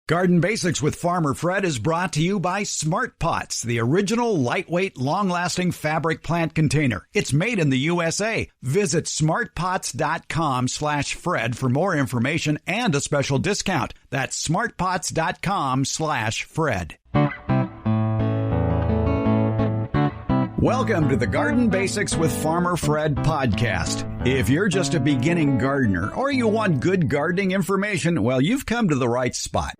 Garden Basics with Farmer Fred is brought to you by Smart Pots, the original lightweight, long-lasting fabric plant container. It's made in the USA. Visit smartpots.com/Fred for more information and a special discount. That's smartpots.com/Fred. Welcome to the Garden Basics with Farmer Fred podcast. If you're just a beginning gardener or you want good gardening information, well, you've come to the right spot.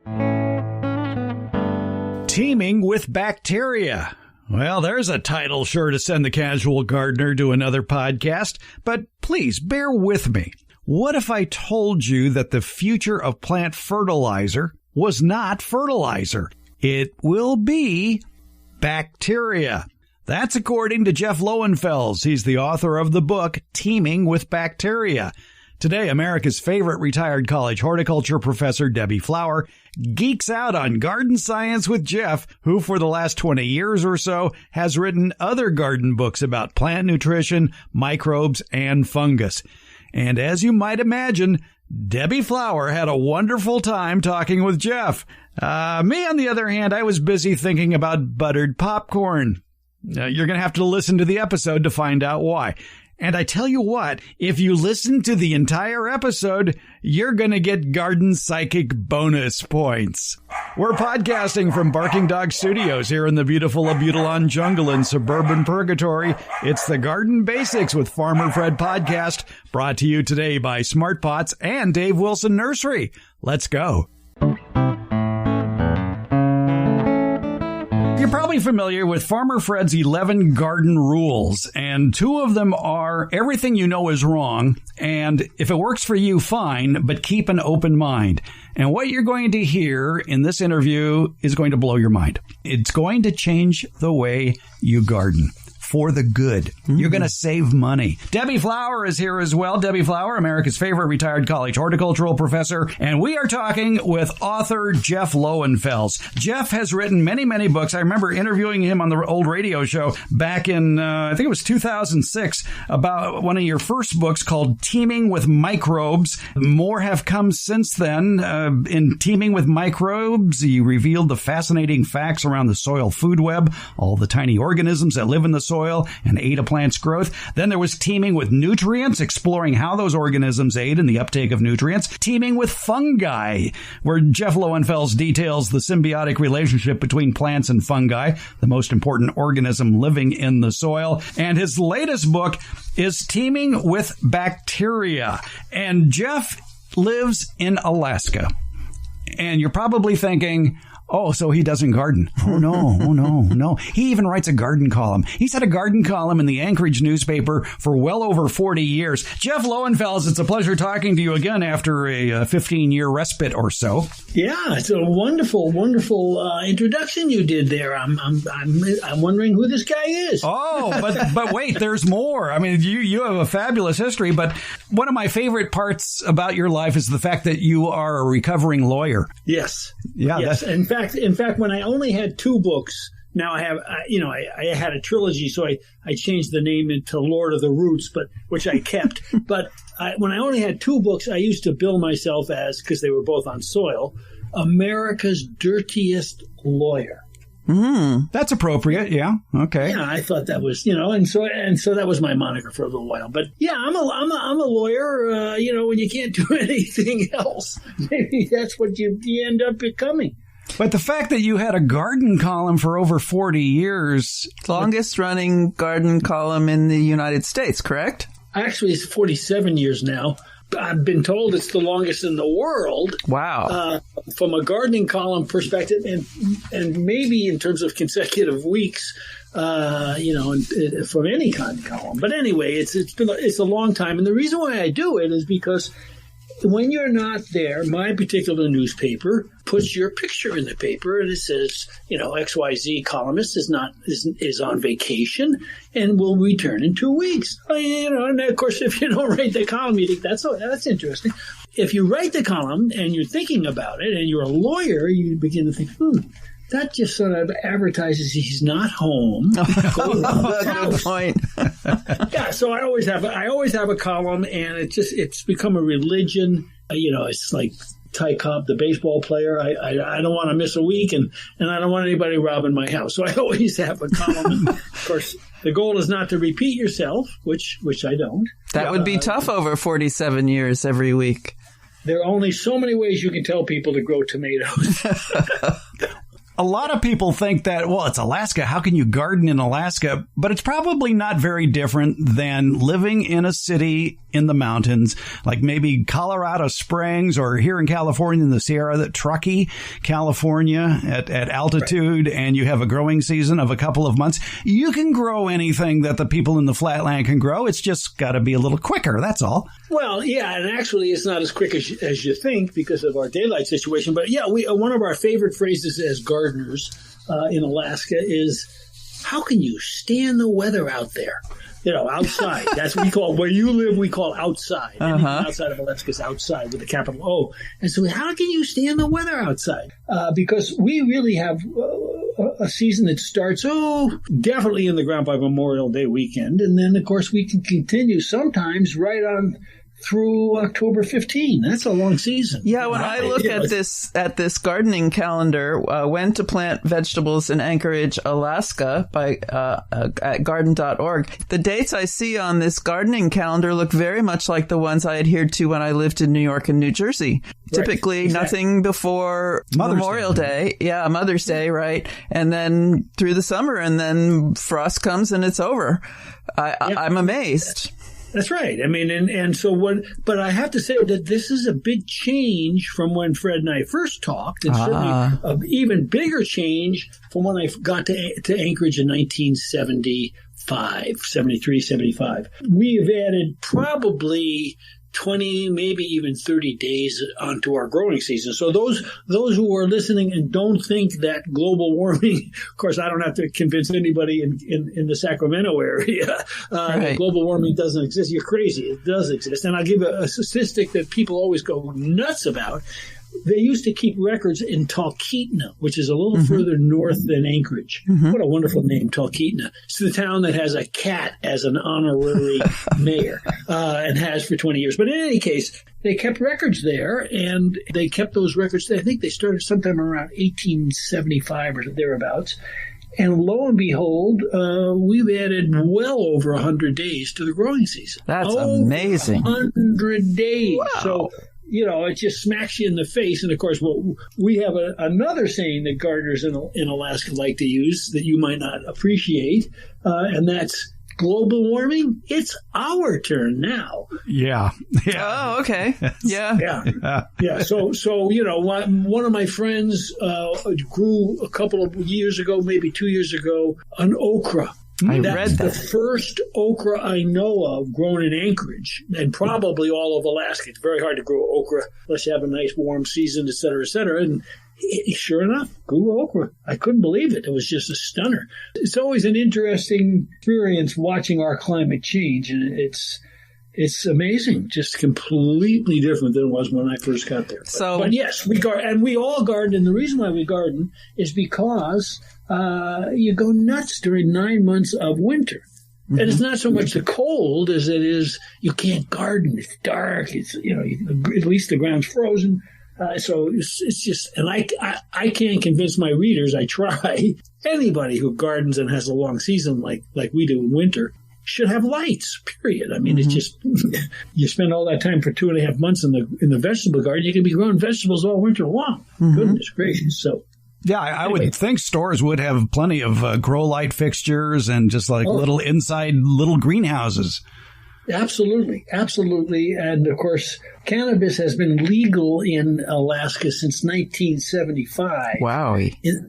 Teeming with bacteria. Well, there's a title sure to send the casual gardener to another podcast, but please bear with me. What if I told you that the future of plant fertilizer was not fertilizer? It will be bacteria. That's according to Jeff Lowenfels. He's the author of the book, Teeming with Bacteria. Today, America's favorite retired college horticulture professor, Debbie Flower, geeks out on garden science with Jeff, who for the last 20 years or so has written other garden books about plant nutrition, microbes, and fungus. And as you might imagine, Debbie Flower had a wonderful time talking with Jeff. Me, on the other hand, I was busy thinking about buttered popcorn. You're going to have to listen to the episode to find out why. And I tell you what, if you listen to the entire episode, you're going to get garden psychic bonus points. We're podcasting from Barking Dog Studios here in the beautiful Abutilon jungle in suburban Purgatory. It's the Garden Basics with Farmer Fred podcast, brought to you today by Smart Pots and Dave Wilson Nursery. Let's go. You're probably familiar with Farmer Fred's 11 garden rules, and 2 of them are everything you know is wrong, and if it works for you, fine, but keep an open mind. And what you're going to hear in this interview is going to blow your mind. It's going to change the way you garden. For the good. You're going to save money. Debbie Flower is here as well. Debbie Flower, America's favorite retired college horticultural professor. And we are talking with author Jeff Lowenfels. Jeff has written many, many books. I remember interviewing him on the old radio show back in, I think it was 2006, about one of your first books called Teeming with Microbes. More have come since then. In Teeming with Microbes, he revealed the fascinating facts around the soil food web, all the tiny organisms that live in the soil and aid a plant's growth. Then there was Teeming with Nutrients, exploring how those organisms aid in the uptake of nutrients. Teeming with Fungi, where Jeff Lowenfels details the symbiotic relationship between plants and fungi, the most important organism living in the soil. And his latest book is Teeming with Bacteria. And Jeff lives in Alaska. And you're probably thinking, oh, so he doesn't garden. Oh, no. He even writes a garden column. He's had a garden column in the Anchorage newspaper for well over 40 years. Jeff Lowenfels, it's a pleasure talking to you again after a 15-year respite or so. Yeah, it's a wonderful introduction you did there. I'm wondering who this guy is. Oh, but wait, there's more. I mean, you have a fabulous history, but one of my favorite parts about your life is the fact that you are a recovering lawyer. Yes. Yeah. Yes. In fact, when I only had 2 books, now I have, I had a trilogy, so I changed the name into Lord of the Roots, which I kept. But when I only had 2 books, I used to bill myself as, because they were both on soil, America's dirtiest lawyer. That's appropriate. Yeah. Okay. Yeah, I thought that was, and so that was my moniker for a little while. But yeah, I'm a lawyer. When you can't do anything else, maybe that's what you end up becoming. But the fact that you had a garden column for over 40 years. Longest running garden column in the United States, correct? Actually, it's 47 years now. I've been told it's the longest in the world. Wow. From a gardening column perspective, and maybe in terms of consecutive weeks, from any kind of column. But anyway, it's a long time. And the reason why I do it is because when you're not there, my particular newspaper puts your picture in the paper and it says, XYZ columnist is on vacation and will return in 2 weeks. And of course, if you don't write the column, you think that's interesting. If you write the column and you're thinking about it and you're a lawyer, you begin to think, that just sort of advertises he's not home. Good point. Yeah, so I always have a column, and it's become a religion. It's like Ty Cobb, the baseball player. I don't want to miss a week, and I don't want anybody robbing my house. So I always have a column. Of course, the goal is not to repeat yourself, which I don't. That would be tough over 47 years every week. There are only so many ways you can tell people to grow tomatoes. A lot of people think that, well, it's Alaska. How can you garden in Alaska? But it's probably not very different than living in a city in the mountains, like maybe Colorado Springs, or here in California in the Sierra, Truckee, California at altitude, right. And you have a growing season of a couple of months. You can grow anything that the people in the flatland can grow. It's just got to be a little quicker. That's all. Well, yeah, and actually it's not as quick as you think because of our daylight situation. But yeah, one of our favorite phrases as gardeners in Alaska is, how can you stand the weather out there? Outside. That's what we call, where you live, we call outside. Anything outside of Alaska is outside with a capital O. And so how can you stand the weather outside? Because we really have a season that starts, definitely in the ground by Memorial Day weekend. And then, of course, we can continue sometimes right on through October 15. That's a long season. Yeah, when I look at this gardening calendar, when to plant vegetables in Anchorage, Alaska, at garden.org, the dates I see on this gardening calendar look very much like the ones I adhered to when I lived in New York and New Jersey. Right. Typically, nothing before Memorial Day. Yeah, Mother's Day, right? And then through the summer, and then frost comes and it's over. I'm amazed. That's right. I mean, and so but I have to say that this is a big change from when Fred and I first talked, and certainly an even bigger change from when I got to Anchorage in 1975, 73, 75. We have added probably 20, maybe even 30 days onto our growing season. So those who are listening and don't think that global warming, of course, I don't have to convince anybody in the Sacramento area that global warming doesn't exist. You're crazy. It does exist. And I'll give a statistic that people always go nuts about. They used to keep records in Talkeetna, which is a little further north than Anchorage. What a wonderful name, Talkeetna. It's the town that has a cat as an honorary mayor and has for 20 years. But in any case, they kept records there, and they kept those records. I think they started sometime around 1875 or thereabouts. And lo and behold, we've added well over 100 days to the growing season. That's amazing. 100 days. Wow. So, it just smacks you in the face. And, of course, we have another saying that gardeners in Alaska like to use that you might not appreciate, and that's global warming. It's our turn now. Yeah. Oh, okay. Yeah. Yeah. So one of my friends grew a couple of years ago, maybe 2 years ago, an okra. That's the first okra I know of grown in Anchorage, and probably all of Alaska. It's very hard to grow okra unless you have a nice warm season, et cetera, et cetera. And sure enough, grew okra. I couldn't believe it. It was just a stunner. It's always an interesting experience watching our climate change, and it's amazing, just completely different than it was when I first got there. But yes, we garden, and we all garden. And the reason why we garden is because you go nuts during 9 months of winter. And it's not so much the cold as it is you can't garden. It's dark. It's at least the ground's frozen. So it's just, and I can't convince my readers. I try. Anybody who gardens and has a long season like we do in winter should have lights, period. I mean, it's just, you spend all that time for 2.5 months in the vegetable garden, you can be growing vegetables all winter long. Goodness gracious. So, yeah, I would think stores would have plenty of grow light fixtures and just like little greenhouses. Absolutely. And of course, cannabis has been legal in Alaska since 1975. Wow.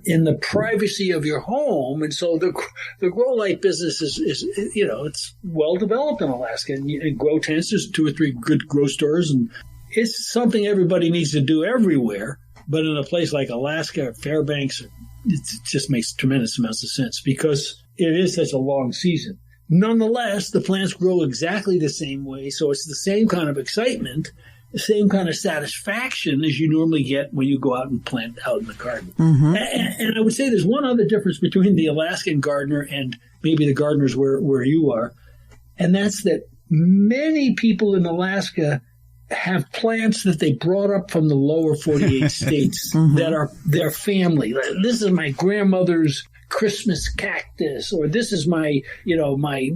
In the privacy of your home. And so the grow light business is it's well developed in Alaska. And grow tents, there's 2 or 3 good grow stores. And it's something everybody needs to do everywhere. But in a place like Alaska or Fairbanks, it just makes tremendous amounts of sense because it is such a long season. Nonetheless, the plants grow exactly the same way, so it's the same kind of excitement, the same kind of satisfaction as you normally get when you go out and plant out in the garden. And I would say there's one other difference between the Alaskan gardener and maybe the gardeners where you are, and that's that many people in Alaska have plants that they brought up from the lower 48 states that are their family. This is my grandmother's Christmas cactus, or this is my,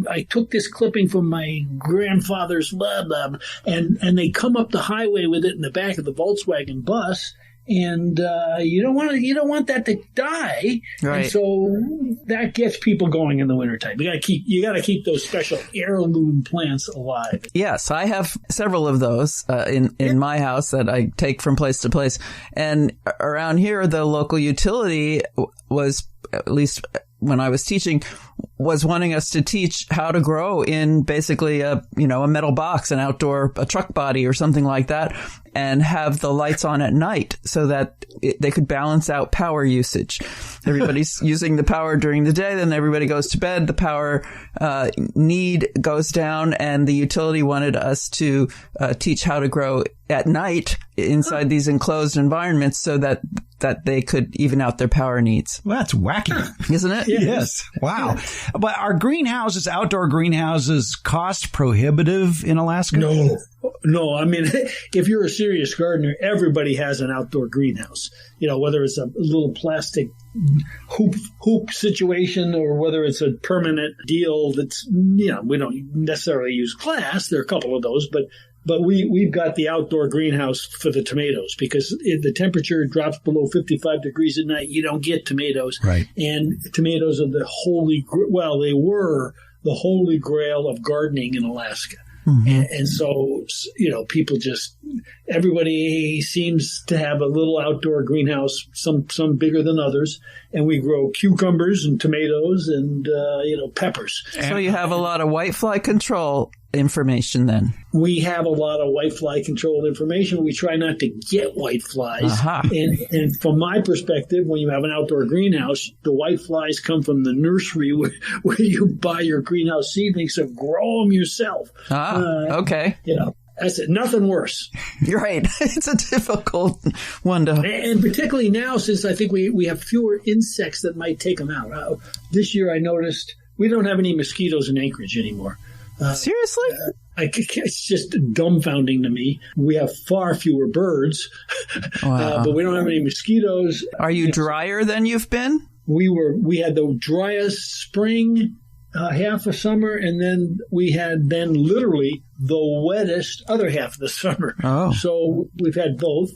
I took this clipping from my grandfather's blah, blah, and they come up the highway with it in the back of the Volkswagen bus. And you don't want that to die, right? And so that gets people going in the wintertime. You got to keep those special heirloom plants alive. Yes, I have several of those in my house that I take from place to place. And around here, the local utility was, at least when I was teaching, was wanting us to teach how to grow in basically a metal box, a truck body or something like that, and have the lights on at night so that they could balance out power usage. Everybody's using the power during the day, then everybody goes to bed, the power need goes down, and the utility wanted us to teach how to grow at night inside these enclosed environments so that they could even out their power needs. Well, that's wacky. Isn't it? Yes. Wow. But are greenhouses, outdoor greenhouses, cost prohibitive in Alaska? No. I mean, if you're a serious gardener, everybody has an outdoor greenhouse. Whether it's a little plastic hoop situation or whether it's a permanent deal that's, we don't necessarily use glass. There are a couple of those, but we've got the outdoor greenhouse for the tomatoes, because if the temperature drops below 55 degrees at night, you don't get tomatoes. Right. And tomatoes are they were the holy grail of gardening in Alaska. Mm-hmm. And so, everybody seems to have a little outdoor greenhouse, some bigger than others. And we grow cucumbers and tomatoes and, peppers. So you have a lot of whitefly control information then. We have a lot of whitefly controlled information. We try not to get whiteflies. Uh-huh. And from my perspective, when you have an outdoor greenhouse, the whiteflies come from the nursery where you buy your greenhouse seedlings, so grow them yourself. Okay. That's it. Nothing worse. You're right. It's a difficult one to... And particularly now, since I think we have fewer insects that might take them out. This year I noticed we don't have any mosquitoes in Anchorage anymore. Seriously? It's just dumbfounding to me. We have far fewer birds, wow. But we don't have any mosquitoes. Are you drier than you've been? We had the driest spring, half of summer, and then we had literally the wettest other half of the summer. Oh. So we've had both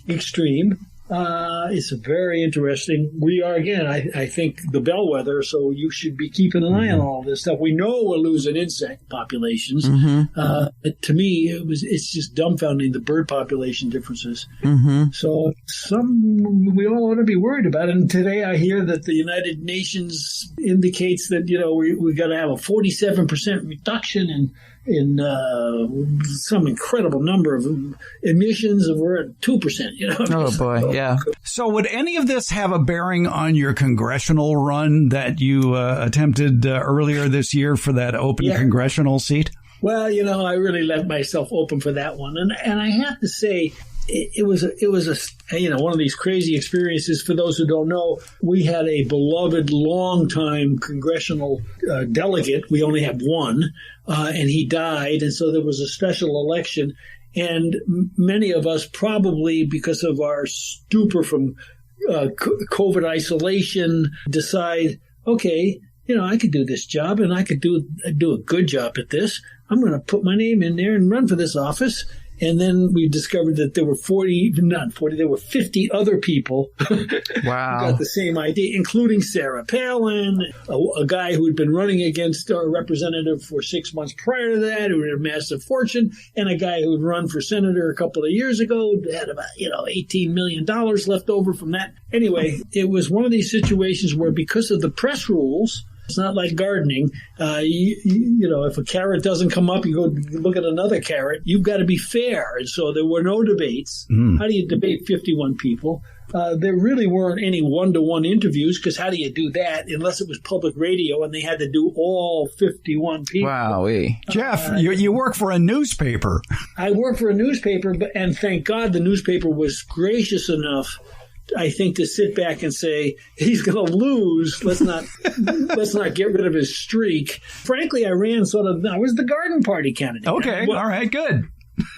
extreme. It's very interesting. We are, again, I think, the bellwether, so you should be keeping an eye on all this stuff. We know we're losing insect populations. Mm-hmm. To me, it's just dumbfounding, the bird population differences. Mm-hmm. So we all ought to be worried about it. And today I hear that the United Nations indicates that, we got to have a 47% reduction in some incredible number of emissions, and we're at 2%. Oh boy, yeah. So would any of this have a bearing on your congressional run that you attempted earlier this year for that open congressional seat? Well, I really left myself open for that one, and I have to say, it was one of these crazy experiences. For those who don't know, we had a beloved, longtime congressional delegate. We only have one, and he died, and so there was a special election. And many of us, probably because of our stupor from COVID isolation, decide, okay, I could do this job, and I could do a good job at this. I'm going to put my name in there and run for this office. And then we discovered that there were 50 other people wow. who got the same idea, including Sarah Palin, a guy who had been running against our representative for 6 months prior to that, who had a massive fortune, and a guy who had run for senator a couple of years ago, had about, $18 million left over from that. Anyway, it was one of these situations where, because of the press rules, it's not like gardening. If a carrot doesn't come up, you go look at another carrot. You've got to be fair. And so there were no debates. How do you debate 51 people? There really weren't any one-to-one interviews, because how do you do that unless it was public radio and they had to do all 51 people? Wowee. Jeff, you work for a newspaper. I work for a newspaper, and thank God the newspaper was gracious enough, I think, to sit back and say, he's going to lose. Let's not get rid of his streak. Frankly, I was the garden party candidate. Okay. All right. Good.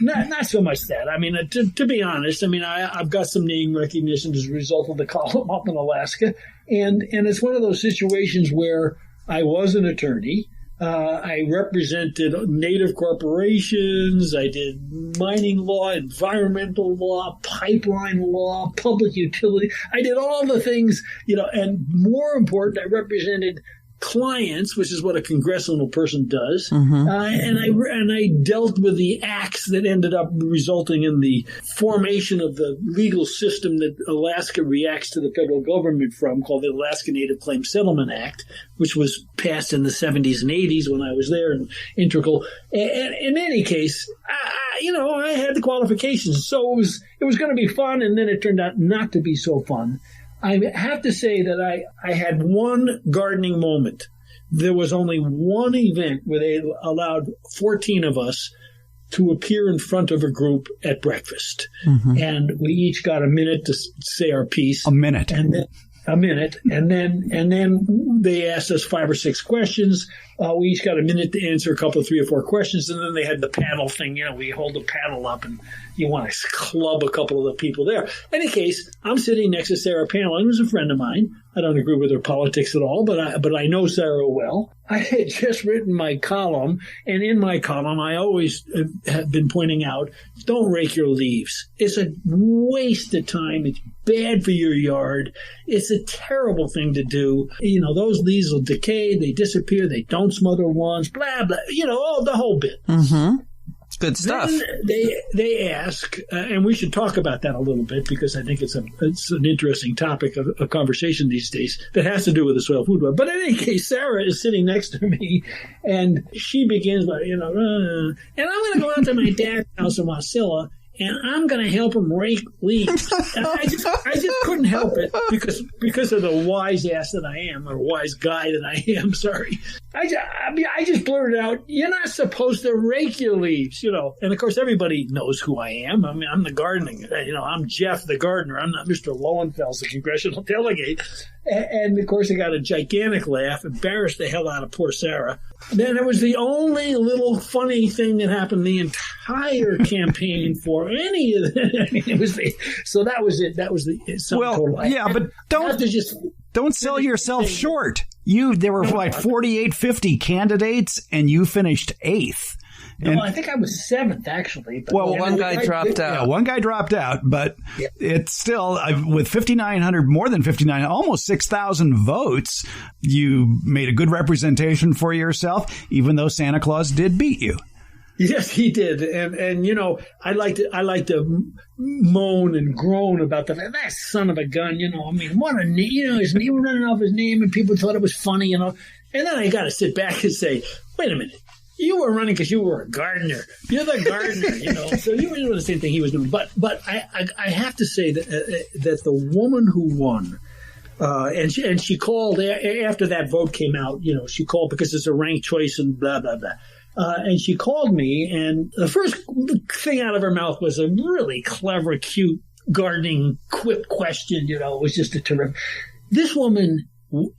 not so much that. I mean, to be honest, I mean, I've got some name recognition as a result of the column up in Alaska. And it's one of those situations where I was an attorney. I represented native corporations. I did mining law, environmental law, pipeline law, public utility. I did all the things, and more important, I represented clients, which is what a congressional person does, and I dealt with the acts that ended up resulting in the formation of the legal system that Alaska reacts to the federal government from, called the Alaska Native Claims Settlement Act, which was passed in the 70s and 80s when I was there and integral. And in any case, I had the qualifications, so it was going to be fun, and then it turned out not to be so fun. I have to say that I had one gardening moment. There was only one event where they allowed 14 of us to appear in front of a group at breakfast. And we each got a minute to say our piece. A minute. And then they asked us 5 or 6 questions. We each got a minute to answer a couple of 3 or 4 questions, and then they had the paddle thing. We hold the paddle up, and you want to club a couple of the people there. In any case, I'm sitting next to Sarah Palin, who's a friend of mine. I don't agree with her politics at all, but I know Sarah well. I had just written my column, and in my column, I always have been pointing out, don't rake your leaves. It's a waste of time. It's bad for your yard. It's a terrible thing to do. Those leaves will decay. They disappear. They don't smother once, blah, blah, all the whole bit. Good stuff. Then they ask, and we should talk about that a little bit because I think it's an interesting topic of conversation these days that has to do with the soil food web. But in any case, Sarah is sitting next to me, and she begins by, and I'm going to go out to my dad's house in Wasilla, and I'm going to help him rake leaves. And I just couldn't help it because of the wise ass that I am, or wise guy that I am. Sorry, I just blurted out, "You're not supposed to rake your leaves," And of course, everybody knows who I am. I mean, I'm the gardening. I'm Jeff the gardener. I'm not Mr. Lowenfels, the congressional delegate. And of course, I got a gigantic laugh, embarrassed the hell out of poor Sarah. Then it was the only little funny thing that happened the entire campaign for any of that. So that was it. That was the sum total. Yeah, but don't sell yourself short. There were 48, 50 candidates, and you finished 8th. No, I think I was 7th, actually. But one guy dropped out. Yeah, one guy dropped out, but it's still, with 5,900, more than 5,900, almost 6,000 votes, you made a good representation for yourself, even though Santa Claus did beat you. Yes, he did, and I like to moan and groan about that son of a gun. I mean, what a his name running off his name, and people thought it was funny, and then I got to sit back and say, wait a minute. You were running because you were a gardener. You're the gardener, So you were doing the same thing he was doing. But I have to say that the woman who won, and she called after that vote came out. She called because it's a ranked choice and blah blah blah. And she called me, and the first thing out of her mouth was a really clever, cute gardening quip question. It was just a terrific. This woman,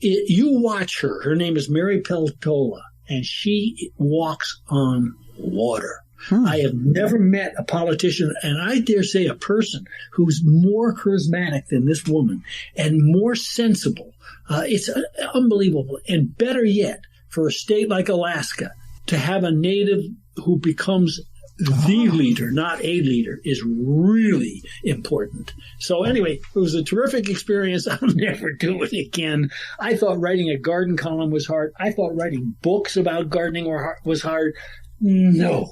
you watch her. Her name is Mary Peltola. And she walks on water. I have never met a politician, and I dare say a person, who's more charismatic than this woman and more sensible. It's unbelievable. And better yet, for a state like Alaska, to have a native who becomes the leader, not a leader, is really important. So anyway, it was a terrific experience. I'll never do it again. I thought writing a garden column was hard. I thought writing books about gardening was hard. No.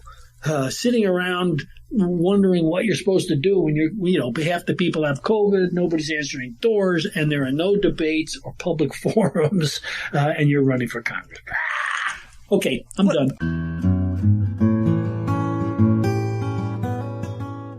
Sitting around wondering what you're supposed to do when half the people have COVID, nobody's answering doors, and there are no debates or public forums, and you're running for Congress. Okay, I'm done.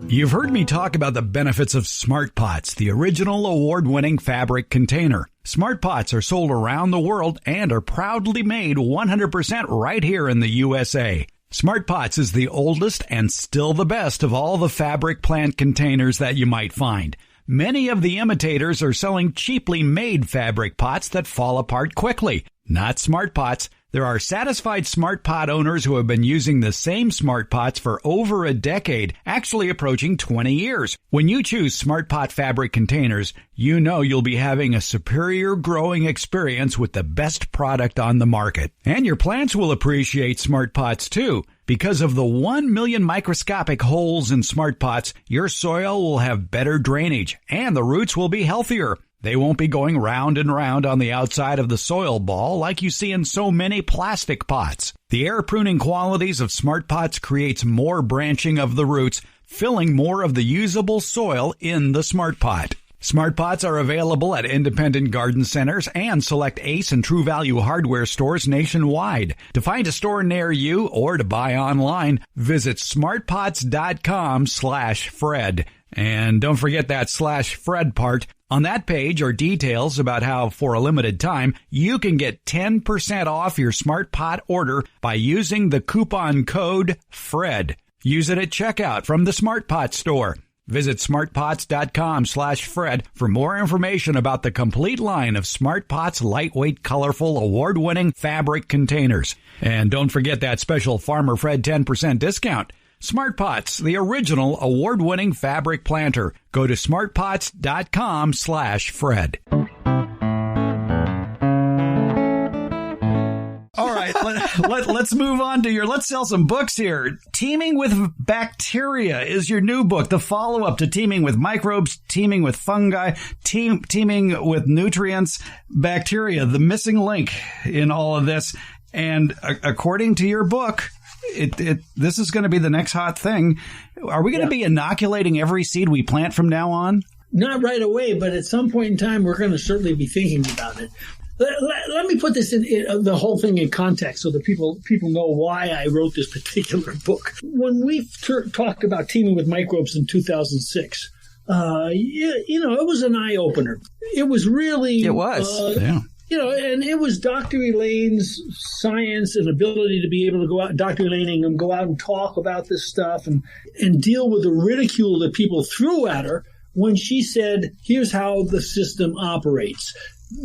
You've heard me talk about the benefits of Smart Pots, the original award-winning fabric container. Smart Pots are sold around the world and are proudly made 100% right here in the USA. Smart Pots is the oldest and still the best of all the fabric plant containers that you might find. Many of the imitators are selling cheaply made fabric pots that fall apart quickly. Not Smart Pots. There are satisfied smart pot owners who have been using the same smart pots for over a decade, actually approaching 20 years. When you choose Smart Pot fabric containers, you know you'll be having a superior growing experience with the best product on the market. And your plants will appreciate smart pots too. Because of the 1 million microscopic holes in smart pots, your soil will have better drainage and the roots will be healthier. They won't be going round and round on the outside of the soil ball like you see in so many plastic pots. The air pruning qualities of smart pots creates more branching of the roots, filling more of the usable soil in the smart pot. Smart pots are available at independent garden centers and select Ace and True Value hardware stores nationwide. To find a store near you or to buy online, visit smartpots.com/Fred. And don't forget that /Fred part. On that page are details about how, for a limited time, you can get 10% off your Smart Pot order by using the coupon code FRED. Use it at checkout from the Smart Pot store. Visit smartpots.com/Fred for more information about the complete line of Smart Pots lightweight, colorful, award-winning fabric containers. And don't forget that special Farmer Fred 10% discount. Smart Pots, the original award-winning fabric planter. Go to smartpots.com/Fred. All right, let's move on to let's sell some books here. Teaming with Bacteria is your new book, the follow-up to Teaming with Microbes, Teaming with Fungi, Teaming with Nutrients. Bacteria, the missing link in all of this. And according to your book, this is going to be the next hot thing. Are we going to be inoculating every seed we plant from now on? Not right away, but at some point in time, we're going to certainly be thinking about it. Let me put this in the whole thing in context so that people know why I wrote this particular book. When we talked about teaming with microbes in 2006, it was an eye-opener. It was really... It was. Yeah. And it was Dr. Elaine's science and ability to be able to go out, Dr. Elaine and go out and talk about this stuff and deal with the ridicule that people threw at her when she said, here's how the system operates.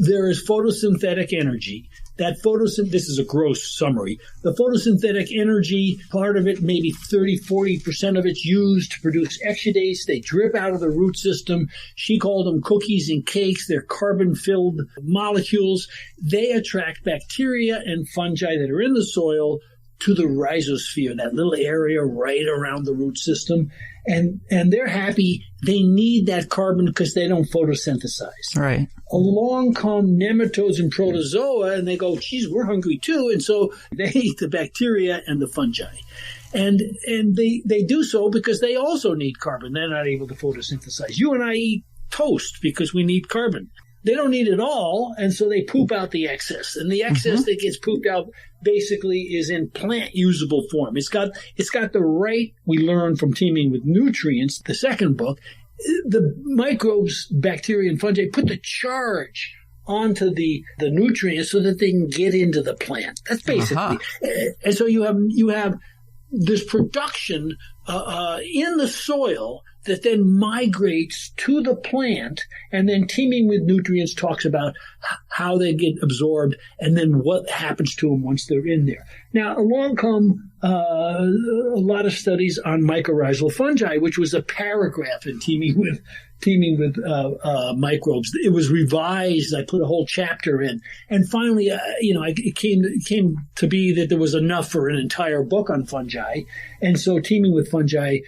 There is photosynthetic energy. This is a gross summary. The photosynthetic energy, part of it, maybe 30-40% of it's used to produce exudates. They drip out of the root system. She called them cookies and cakes. They're carbon-filled molecules. They attract bacteria and fungi that are in the soil to the rhizosphere, that little area right around the root system. And they're happy. They need that carbon because they don't photosynthesize. Right. Along come nematodes and protozoa, and they go, geez, we're hungry too. And so they eat the bacteria and the fungi. And they do so because they also need carbon. They're not able to photosynthesize. You and I eat toast because we need carbon. They don't need it all, and so they poop out the excess. And the excess that gets pooped out basically is in plant usable form. It's got the right, we learn from Teaming with Nutrients, the second book, the microbes, bacteria, and fungi put the charge onto the nutrients so that they can get into the plant. That's basically. And so you have this production in the soil that then migrates to the plant, and then Teaming with Nutrients talks about how they get absorbed and then what happens to them once they're in there. Now, along come a lot of studies on mycorrhizal fungi, which was a paragraph in Teaming with Microbes. It was revised. I put a whole chapter in. And finally, it came to be that there was enough for an entire book on fungi. And so Teaming with Fungi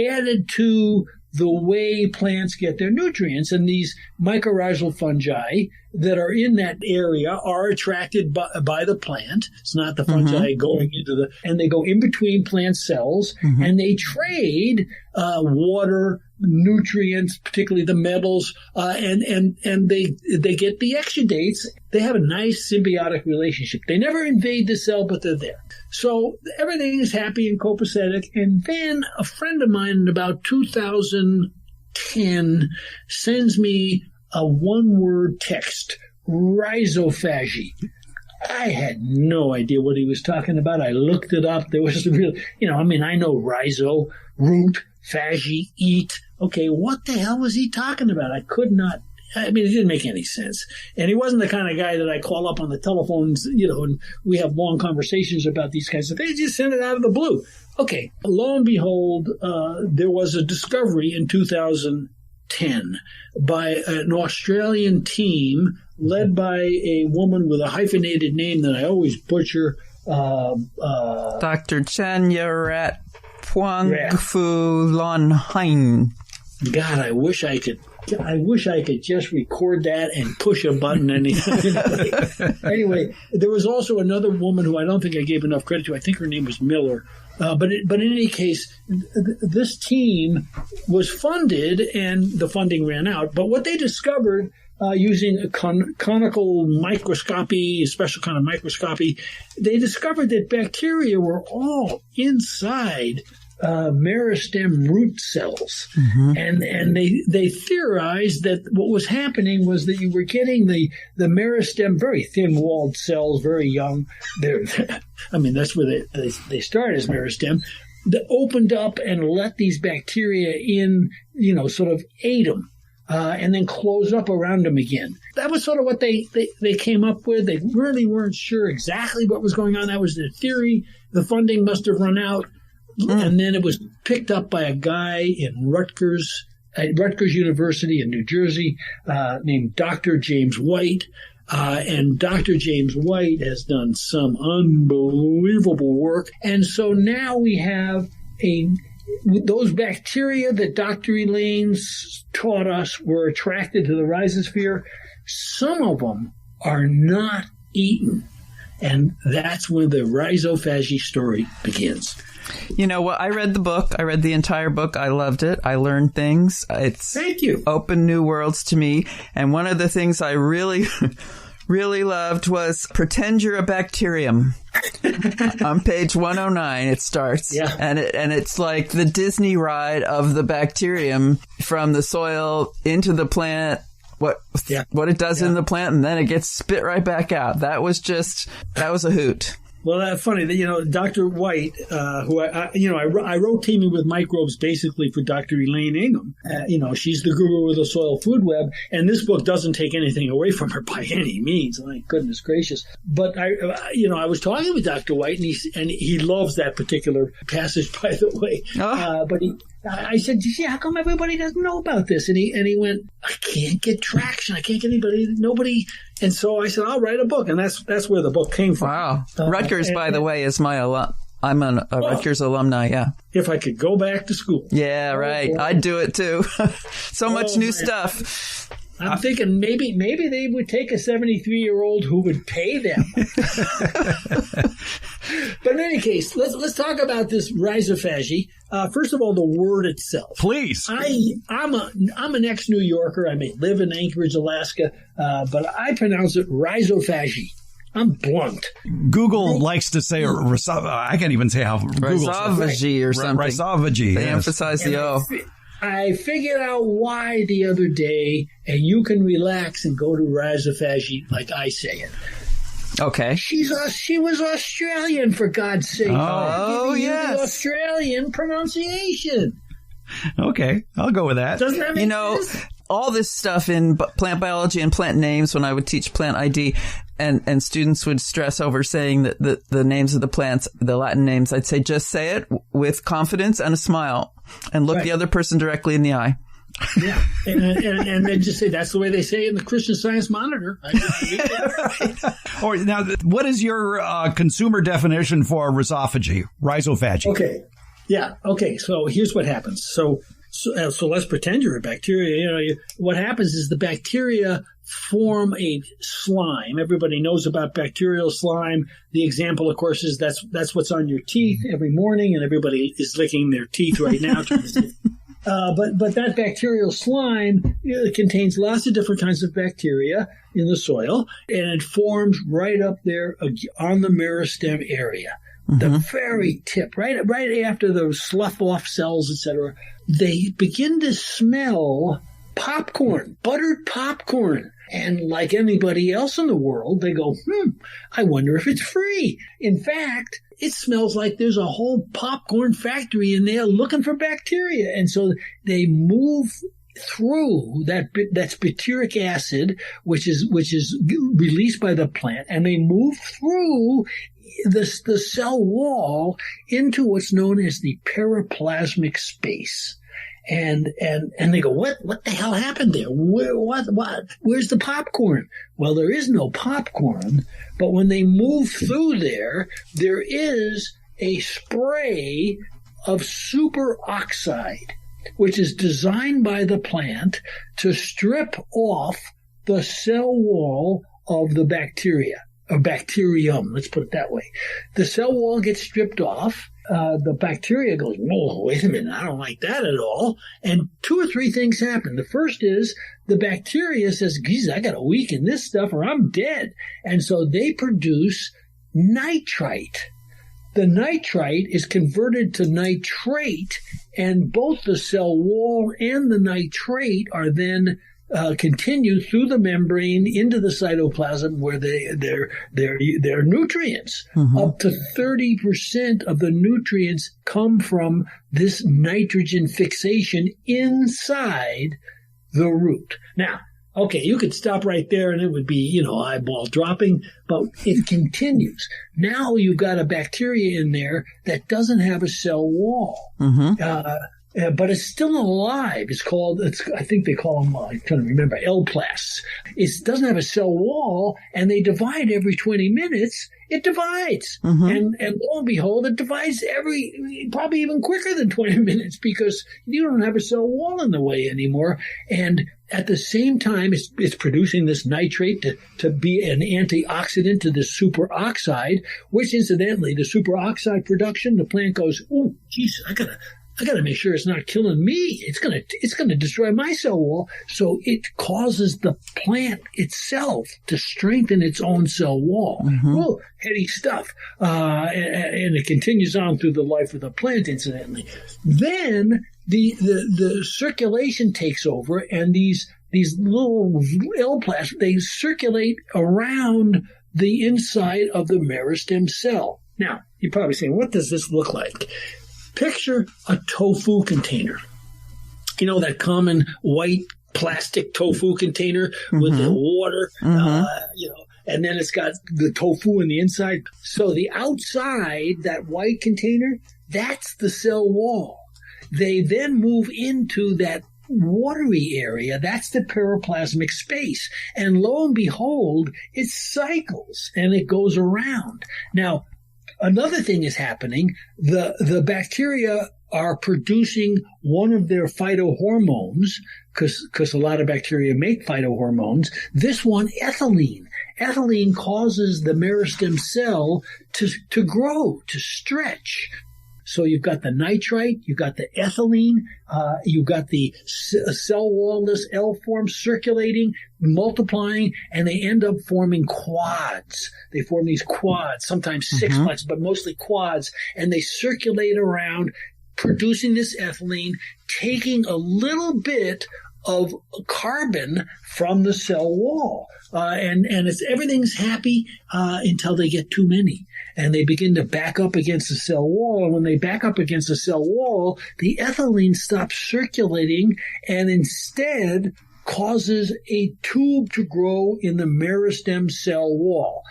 added to the way plants get their nutrients. And these mycorrhizal fungi that are in that area are attracted by the plant. It's not the fungi going into and they go in between plant cells and they trade water, nutrients, particularly the metals, and they get the exudates. They have a nice symbiotic relationship. They never invade the cell, but they're there. So everything is happy and copacetic. And then a friend of mine in about 2010 sends me a one-word text, rhizophagy. I had no idea what he was talking about. I looked it up. There was I know rhizo, root, phagy, eat. Okay, what the hell was he talking about? I could not I mean, it didn't make any sense. And he wasn't the kind of guy that I call up on the telephones, and we have long conversations about these kinds of things. They just sent it out of the blue. Okay, lo and behold, there was a discovery in 2010 by an Australian team led by a woman with a hyphenated name that I always butcher. Dr. Chanyarat Phuangphu Lonhain. God, I wish I could just record that and push a button anytime. Anyway, there was also another woman who I don't think I gave enough credit to. I think her name was Miller. But in any case, this team was funded and the funding ran out. But what they discovered using a conical microscopy, a special kind of microscopy, they discovered that bacteria were all inside meristem root cells. Mm-hmm. And they theorized that what was happening was that you were getting the meristem, very thin-walled cells, very young. That's where they start as meristem, that opened up and let these bacteria in, sort of ate them. And then close up around them again. That was sort of what they came up with. They really weren't sure exactly what was going on. That was their theory. The funding must have run out. And then it was picked up by a guy in Rutgers University in New Jersey named Dr. James White. And Dr. James White has done some unbelievable work. And so now we have those bacteria that Dr. Elaine's taught us were attracted to the rhizosphere. Some of them are not eaten. And that's when the rhizophagy story begins. You know what? I read the book. I read the entire book. I loved it. I learned things. Thank you. Opened new worlds to me. And one of the things I really, really loved was pretend you're a bacterium. On page 109, it starts. Yeah. And it's like the Disney ride of the bacterium from the soil into the plant. What it does in the plant, and then it gets spit right back out. That was a hoot. Well, that's funny that, Dr. White, who I wrote Teaming with Microbes basically for Dr. Elaine Ingham. She's the guru of the soil food web, and this book doesn't take anything away from her by any means. My goodness gracious. But I was talking with Dr. White, and he loves that particular passage, by the way. Oh. But I said, how come everybody doesn't know about this? And he went, I can't get traction. I can't get nobody. And so I said, I'll write a book. And that's where the book came from. Wow. Rutgers, by the way, is my I'm a Rutgers alumni, yeah. If I could go back to school. Yeah, right. I'd do it too. So much new stuff. I'm thinking maybe they would take a 73-year-old who would pay them. But in any case, let's talk about this rhizophagy. First of all, the word itself. Please. I'm an ex-New Yorker. I may live in Anchorage, Alaska, but I pronounce it rhizophagy. I'm blunt. Google likes to say, I can't even say how Google says it. Or something. Rhizophagy. They emphasize the O. I figured out why the other day, and you can relax and go to rhizophagy like I say it. Okay. She was Australian, for God's sake. Oh, yes. The Australian pronunciation. Okay, I'll go with that. Doesn't that make sense? All this stuff in plant biology and plant names, when I would teach plant ID, and students would stress over saying that the names of the plants, the Latin names, I'd say just say it with confidence and a smile and look the other person directly in the eye. Yeah, and then just say that's the way they say it in the Christian Science Monitor. Or now, what is your consumer definition for rhizophagy? Okay, yeah, okay. So here's what happens. So let's pretend you're a bacteria. What happens is the bacteria form a slime. Everybody knows about bacterial slime. The example, of course, is that's what's on your teeth every morning, and everybody is licking their teeth right now. But that bacterial slime contains lots of different kinds of bacteria in the soil, and it forms right up there on the meristem area. Mm-hmm. The very tip, right after those slough-off cells, etc., they begin to smell popcorn, buttered popcorn. And like anybody else in the world, they go, I wonder if it's free. In fact, it smells like there's a whole popcorn factory in there looking for bacteria. And so they move through that's butyric acid, which is released by the plant, and they move through the cell wall into what's known as the periplasmic space. And they go, what the hell happened there? Where's the popcorn? Well, there is no popcorn, but when they move through there is a spray of superoxide, which is designed by the plant to strip off the cell wall of the bacteria, or bacterium, let's put it that way. The cell wall gets stripped off. The bacteria goes, whoa, wait a minute, I don't like that at all. And 2 or 3 things happen. The first is the bacteria says, geez, I got to weaken this stuff or I'm dead. And so they produce nitrite. The nitrite is converted to nitrate, and both the cell wall and the nitrate are then continue through the membrane into the cytoplasm, where they're nutrients. Mm-hmm. Up to 30% of the nutrients come from this nitrogen fixation inside the root. Now, okay, you could stop right there and it would be, eyeball dropping, but it continues. Now you've got a bacteria in there that doesn't have a cell wall. Mm-hmm. But it's still alive. I think they call them, I'm trying to remember, L-plasts. It doesn't have a cell wall, and they divide every 20 minutes. It divides. Mm-hmm. And lo and behold, it divides probably even quicker than 20 minutes, because you don't have a cell wall in the way anymore. And at the same time, it's producing this nitrate to be an antioxidant to the superoxide, which incidentally, the superoxide production, the plant goes, oh, geez, I gotta make sure it's not killing me. It's gonna destroy my cell wall. So it causes the plant itself to strengthen its own cell wall. Mm-hmm. Oh, heady stuff. And it continues on through the life of the plant, incidentally. Then the circulation takes over, and these little L-plasts, they circulate around the inside of the meristem cell. Now, you're probably saying, what does this look like? Picture a tofu container. That common white plastic tofu container with the water, and then it's got the tofu in the inside. So the outside, that white container, that's the cell wall. They then move into that watery area. That's the periplasmic space. And lo and behold, it cycles and it goes around. Now, another thing is happening. The bacteria are producing one of their phytohormones, because a lot of bacteria make phytohormones. This one, ethylene. Ethylene causes the meristem cell to grow, to stretch. So you've got the nitrite, you've got the ethylene, you've got the cell wall-less L form circulating, multiplying, and they end up forming quads. They form these quads, sometimes sixplets, but mostly quads, and they circulate around, producing this ethylene, taking a little bit of carbon from the cell wall. And everything's happy until they get too many. And they begin to back up against the cell wall. And when they back up against the cell wall, the ethylene stops circulating and instead causes a tube to grow in the meristem cell wall.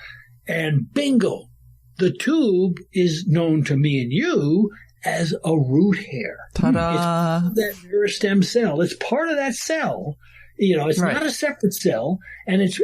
And bingo, the tube is known to me and you as a root hair. Ta-da! It's that meristem cell. It's part of that cell. It's right. Not a separate cell, and it's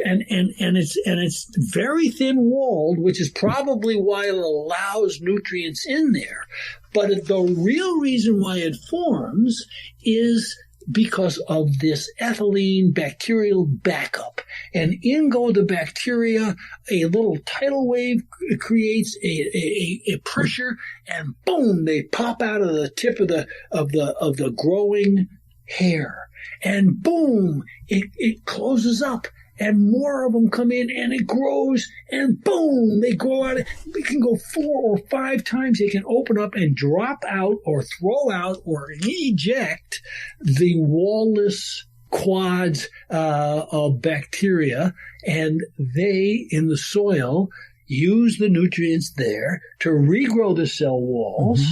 very thin walled, which is probably why it allows nutrients in there. But the real reason why it forms is because of this ethylene bacterial backup. And in go the bacteria, a little tidal wave creates a pressure, and boom, they pop out of the tip of the growing hair. And boom, it closes up, and more of them come in, and it grows, and boom, they grow out. It can go 4 or 5 times. They can open up and drop out or throw out or eject the wall-less quads of bacteria, and they, in the soil, use the nutrients there to regrow the cell walls,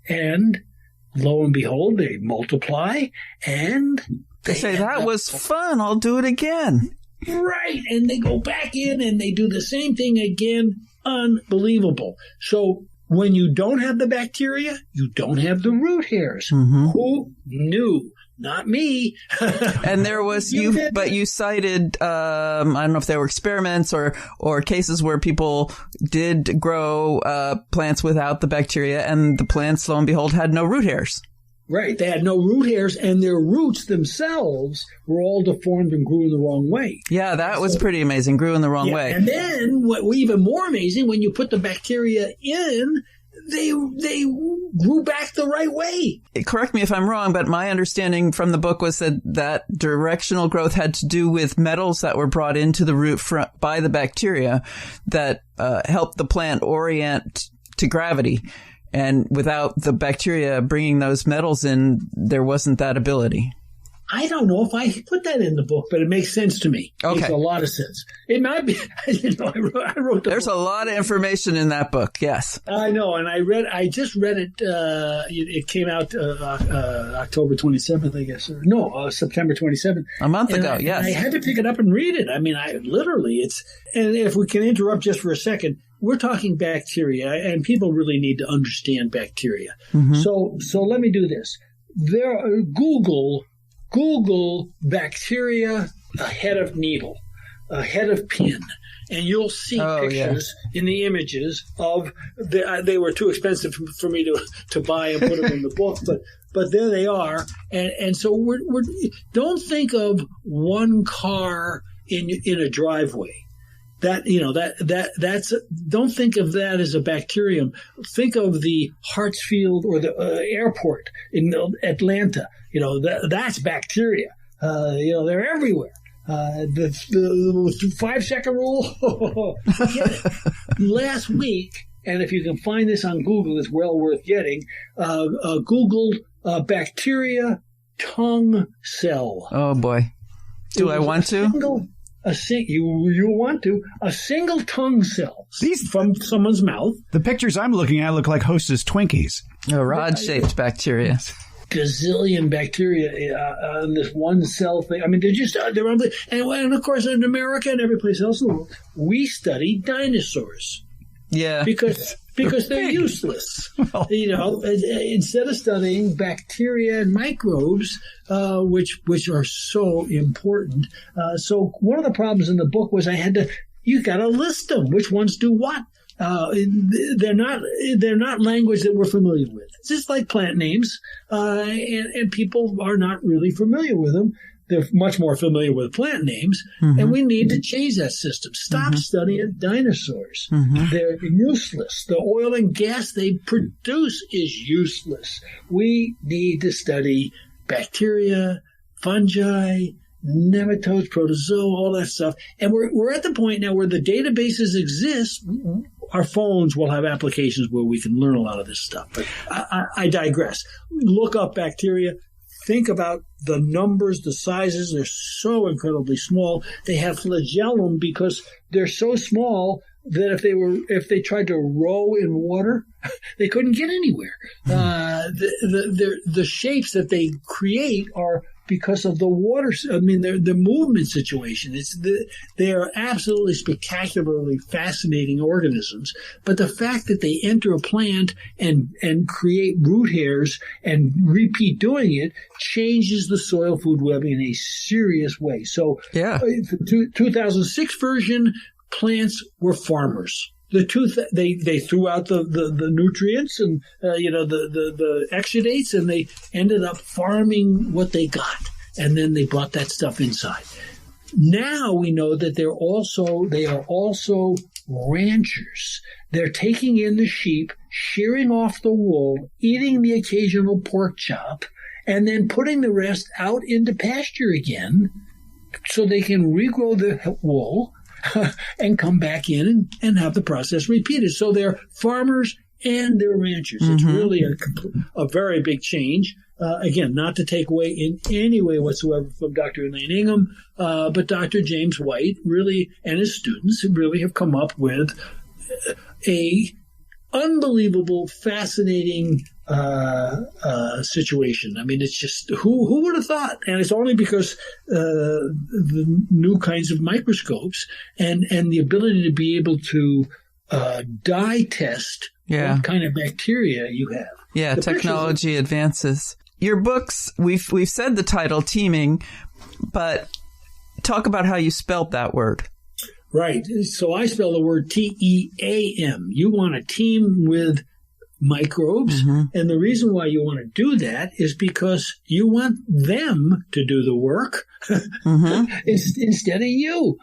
and lo and behold, they multiply, and They say, that was fun. I'll do it again. Right. And they go back in and they do the same thing again. Unbelievable. So when you don't have the bacteria, you don't have the root hairs. Who knew? Not me. And there was but you cited I don't know if there were experiments or cases where people did grow plants without the bacteria, and the plants, lo and behold, had no root hairs. Right. They had no root hairs, and their roots themselves were all deformed and grew in the wrong way. Yeah, that was pretty amazing. Grew in the wrong way. And then, what even more amazing, when you put the bacteria in, they grew back the right way. Correct me if I'm wrong, but my understanding from the book was that directional growth had to do with metals that were brought into the root by the bacteria that helped the plant orient to gravity. And without the bacteria bringing those metals in, there wasn't that ability. I don't know if I put that in the book, but it makes sense to me. It makes a lot of sense. It might be, I wrote There's book. a lot of information in that book, yes. I know, and I just read it, it came out October 27th, I guess. September 27th. A month ago, yes. I had to pick it up and read it. I mean, and if we can interrupt just for a second, we're talking bacteria, and people really need to understand bacteria. So let me do this. Google bacteria, a head of needle, a head of pin, and you'll see pictures in the images of they were too expensive for me to buy and put them in the book, but there they are. And so we're don't think of one car in a driveway. Don't think of that as a bacterium. Think of the Hartsfield or the airport in Atlanta. That's bacteria. They're everywhere. The 5-second rule. Last week, and if you can find this on Google, it's well worth getting. Googled bacteria tongue cell. Oh boy, do I want to? You want to. A single tongue cell from someone's mouth. The pictures I'm looking at look like Hostess Twinkies. Rod-shaped bacteria. Gazillion bacteria on this one cell thing. I mean, and of course in America and every place else in the world, we study dinosaurs. Yeah. Because they're useless. Well, instead of studying bacteria and microbes, which are so important. So one of the problems in the book was you got to list them. Which ones do what? They're not language that we're familiar with. It's just like plant names, and people are not really familiar with them. They're much more familiar with plant names, and we need to change that system. Stop studying dinosaurs. They're useless. The oil and gas they produce is useless. We need to study bacteria, fungi, nematodes, protozoa, all that stuff. And we're at the point now where the databases exist. Our phones will have applications where we can learn a lot of this stuff. But I digress. Look up bacteria. Think about the numbers, the sizes. They're so incredibly small. They have flagellum because they're so small that if they tried to row in water, they couldn't get anywhere. The shapes that they create are because of the water. I mean, the movement situation. They are absolutely spectacularly fascinating organisms. But the fact that they enter a plant and create root hairs and repeat doing it changes the soil food web in a serious way. So, the 2006 version, plants were farmers. They threw out the nutrients and the exudates, and they ended up farming what they got, and then they brought that stuff inside. Now we know that they are also ranchers. They're taking in the sheep, shearing off the wool, eating the occasional pork chop, and then putting the rest out into pasture again, so they can regrow the wool and come back in and have the process repeated. So they're farmers and they're ranchers. It's really a very big change. Again, not to take away in any way whatsoever from Dr. Elaine Ingham, but Dr. James White really and his students really have come up with a unbelievable, fascinating situation. I mean, it's just, who would have thought? And it's only because the new kinds of microscopes and the ability to be able to dye test what kind of bacteria you have. Yeah, the technology advances. Your books, we've said the title, Teaming, but talk about how you spelt that word. Right. So I spell the word T-E-A-M. You want to team with microbes. Mm-hmm. And the reason why you want to do that is because you want them to do the work mm-hmm. instead of you.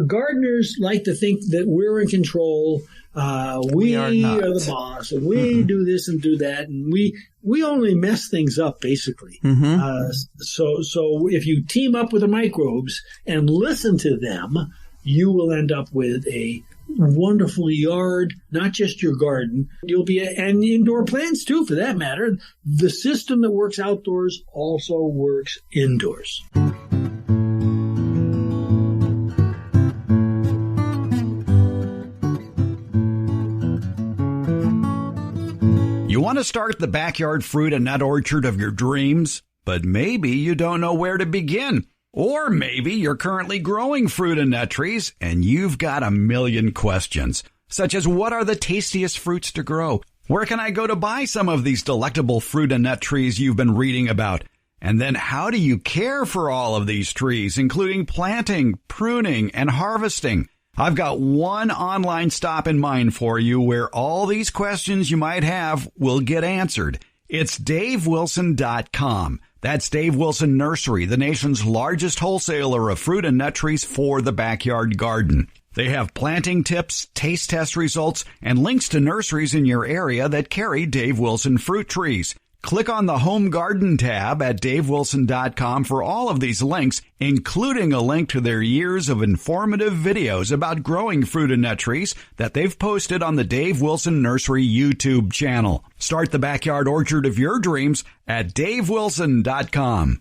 Gardeners like to think that we're in control. We are the boss, and we mm-hmm. do this and do that, and we only mess things up, basically. Mm-hmm. So if you team up with the microbes and listen to them, you will end up with a wonderful yard, not just your garden. And indoor plants too, for that matter. The system that works outdoors also works indoors. You want to start the backyard fruit and nut orchard of your dreams, but maybe you don't know where to begin. Or maybe you're currently growing fruit and nut trees and you've got a million questions, such as what are the tastiest fruits to grow? Where can I go to buy some of these delectable fruit and nut trees you've been reading about? And then how do you care for all of these trees, including planting, pruning, and harvesting? I've got one online stop in mind for you where all these questions you might have will get answered. It's DaveWilson.com. That's Dave Wilson Nursery, the nation's largest wholesaler of fruit and nut trees for the backyard garden. They have planting tips, taste test results, and links to nurseries in your area that carry Dave Wilson fruit trees. Click on the Home Garden tab at DaveWilson.com for all of these links, including a link to their years of informative videos about growing fruit and nut trees that they've posted on the Dave Wilson Nursery YouTube channel. Start the backyard orchard of your dreams at DaveWilson.com.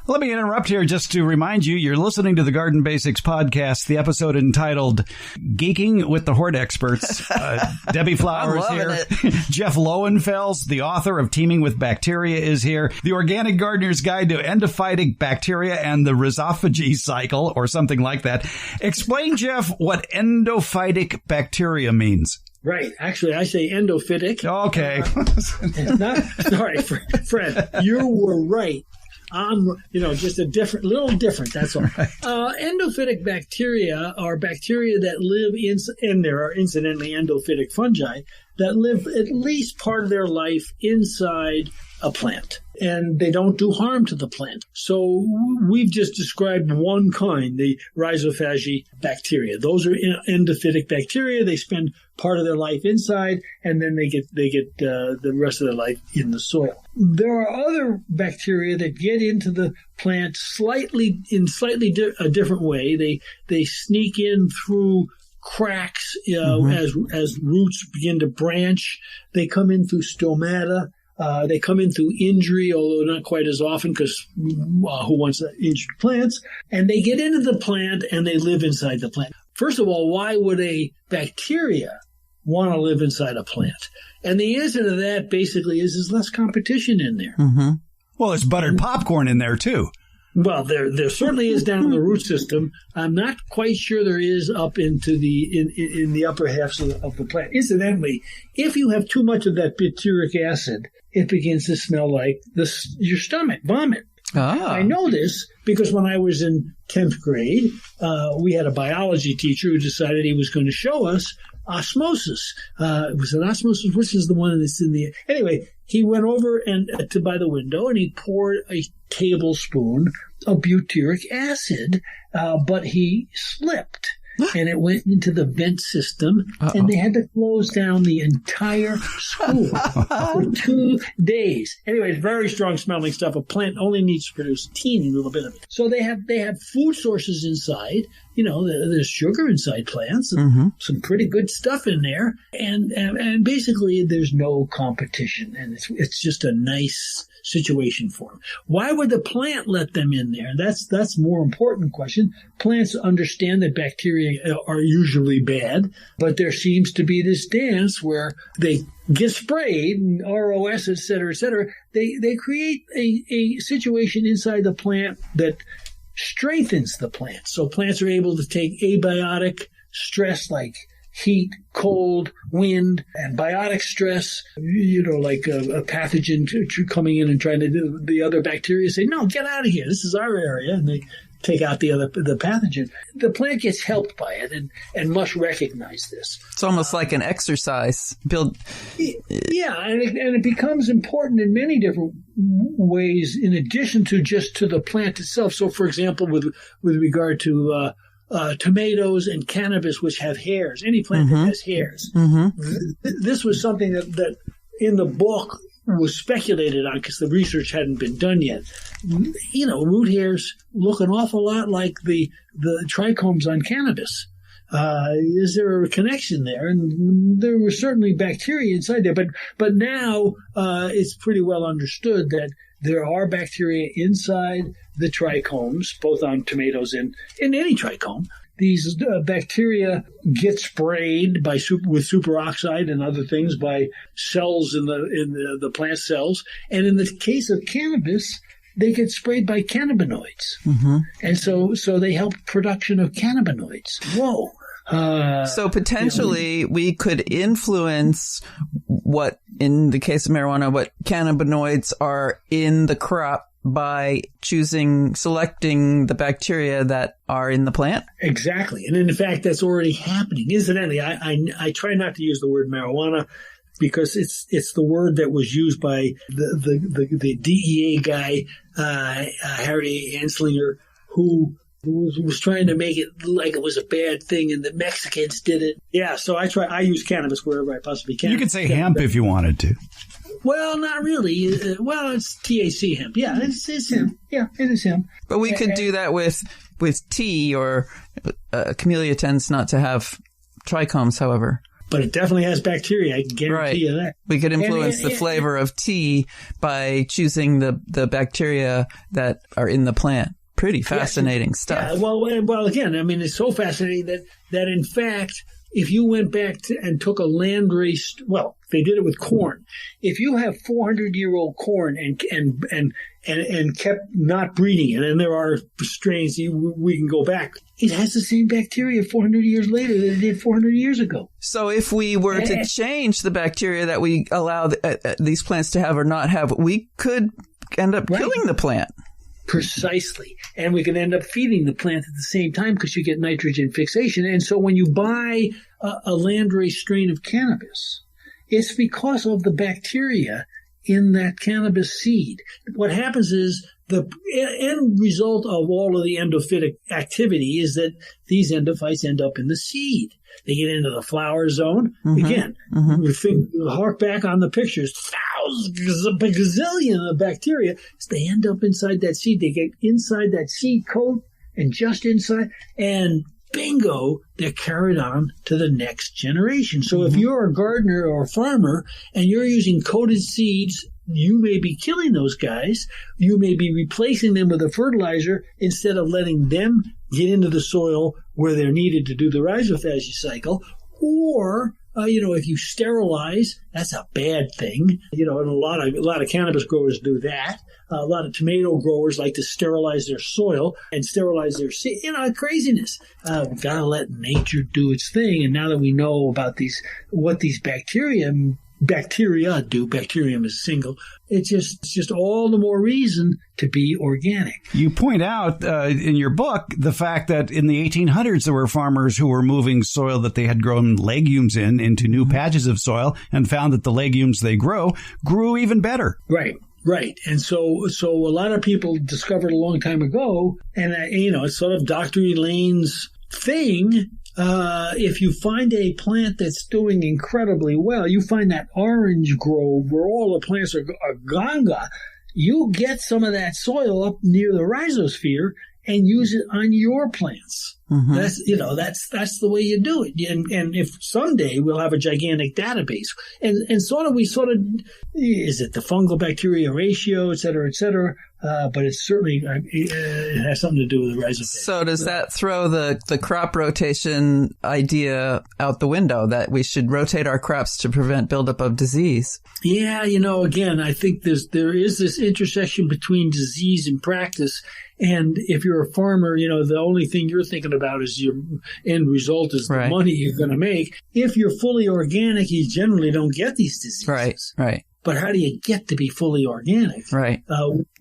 Let me interrupt here just to remind you, you're listening to the Garden Basics podcast, the episode entitled Geeking with the Hort Experts. Debbie Flowers here. Jeff Lowenfels, the author of Teaming with Bacteria, is here. The Organic Gardener's Guide to Endophytic Bacteria and the Rhizophagy Cycle, or something like that. Explain, Jeff, what endophytic bacteria means. Right. Actually, I say endophytic. Okay. Sorry, Fred, you were right. Just little different, that's all. Right. Endophytic bacteria are bacteria that live and there are incidentally endophytic fungi that live at least part of their life inside a plant. And they don't do harm to the plant. So we've just described one kind, the rhizophagy bacteria. Those are endophytic bacteria. They spend part of their life inside, and then they get the rest of their life in the soil. There are other bacteria that get into the plant in a different way. They sneak in through cracks mm-hmm. as roots begin to branch. They come in through stomata. They come in through injury, although not quite as often because who wants injured plants? And they get into the plant and they live inside the plant. First of all, why would a bacteria want to live inside a plant? And the answer to that basically is there's less competition in there. Mm-hmm. Well, there's buttered popcorn in there too. Well, there certainly is down in the root system. I'm not quite sure there is up into in the upper halves of the plant. Incidentally, if you have too much of that butyric acid, it begins to smell like your stomach, vomit. Ah. I know this because when I was in 10th grade, we had a biology teacher who decided he was going to show us osmosis. Was it osmosis? Which is the one that's in the... Anyway, he went over by the window and he poured a tablespoon of butyric acid, but he slipped. And it went into the vent system, and they had to close down the entire school for 2 days. Anyway, it's very strong smelling stuff. A plant only needs to produce a teeny little bit of it. So they have food sources inside. There's sugar inside plants, and mm-hmm. some pretty good stuff in there. And basically, there's no competition, and it's just a nice situation for them. Why would the plant let them in there? That's a more important question. Plants understand that bacteria are usually bad, but there seems to be this dance where they get sprayed, ROS, et cetera, et cetera. They create a situation inside the plant that strengthens the plant. So plants are able to take abiotic stress like heat, cold, wind, and biotic stress, like a pathogen coming in and trying to do the other bacteria say, no, get out of here. This is our area. And they take out the pathogen. The plant gets helped by it and must recognize this. It's almost like an exercise. Yeah, and it becomes important in many different ways in addition to just to the plant itself. So, for example, with regard to tomatoes and cannabis, which have hairs, any plant that has hairs. This was something that in the book was speculated on because the research hadn't been done yet. Root hairs look an awful lot like the trichomes on cannabis. Is there a connection there? And there were certainly bacteria inside there, but now it's pretty well understood that there are bacteria inside the trichomes, both on tomatoes and in any trichome. These bacteria get sprayed with superoxide and other things by cells in the plant cells. And in the case of cannabis, they get sprayed by cannabinoids. And so they help production of cannabinoids. Whoa. So potentially we could influence what, in the case of marijuana, what cannabinoids are in the crop by selecting the bacteria that are in the plant? Exactly. And in fact, that's already happening. Incidentally, I try not to use the word marijuana because it's the word that was used by the DEA guy, Harry Anslinger, who was trying to make it like it was a bad thing and the Mexicans did it. Yeah, so I use cannabis wherever I possibly can. You could say hemp if you wanted to. Well, not really. It's THC hemp. Yeah, it's hemp. Yeah, it is hemp. But we could do that with tea, or camellia tends not to have trichomes, however. But it definitely has bacteria. I can guarantee you that. We could influence the flavor of tea by choosing the bacteria that are in the plant. Pretty fascinating stuff. Yeah, well, again, I mean, it's so fascinating that in fact, if you went back and took a landrace, well, they did it with corn. If you have 400-year-old corn and kept not breeding it, and there are strains we can go back, it has the same bacteria 400 years later that it did 400 years ago. So if we were to change the bacteria that we allow these plants to have or not have, we could end up killing the plant. Precisely. And we can end up feeding the plant at the same time because you get nitrogen fixation. And so when you buy a landrace strain of cannabis, it's because of the bacteria in that cannabis seed. What happens is the end result of all of the endophytic activity is that these endophytes end up in the seed. They get into the flower zone. Again, hark back on the pictures, thousands, a gazillion of bacteria. They end up inside that seed. They get inside that seed coat and just inside, and bingo, they're carried on to the next generation. So if you're a gardener or a farmer and you're using coated seeds, you may be killing those guys. You may be replacing them with a fertilizer instead of letting them get into the soil where they're needed to do the rhizophagy cycle. Or, if you sterilize, that's a bad thing. And a lot of cannabis growers do that. A lot of tomato growers like to sterilize their soil and sterilize their seed. Craziness. We've got to let nature do its thing. And now that we know about what these bacteria do, bacterium is single, it's just all the more reason to be organic. You point out in your book the fact that in the 1800s there were farmers who were moving soil that they had grown legumes into new patches of soil and found that the legumes they grew even better. Right. And so a lot of people discovered a long time ago, and it's sort of Dr. Elaine's thing. If you find a plant that's doing incredibly well, you find that orange grove where all the plants are ganga, you get some of that soil up near the rhizosphere, and use it on your plants. Mm-hmm. That's the way you do it. And if someday we'll have a gigantic database, and is it the fungal bacteria ratio, et cetera, but it's certainly, it has something to do with the rhizophagy. So does that throw the crop rotation idea out the window, that we should rotate our crops to prevent buildup of disease? Yeah, again, I think there is this intersection between disease and practice. And if you're a farmer, the only thing you're thinking about is your end result is the money you're going to make. If you're fully organic, you generally don't get these diseases. Right. But how do you get to be fully organic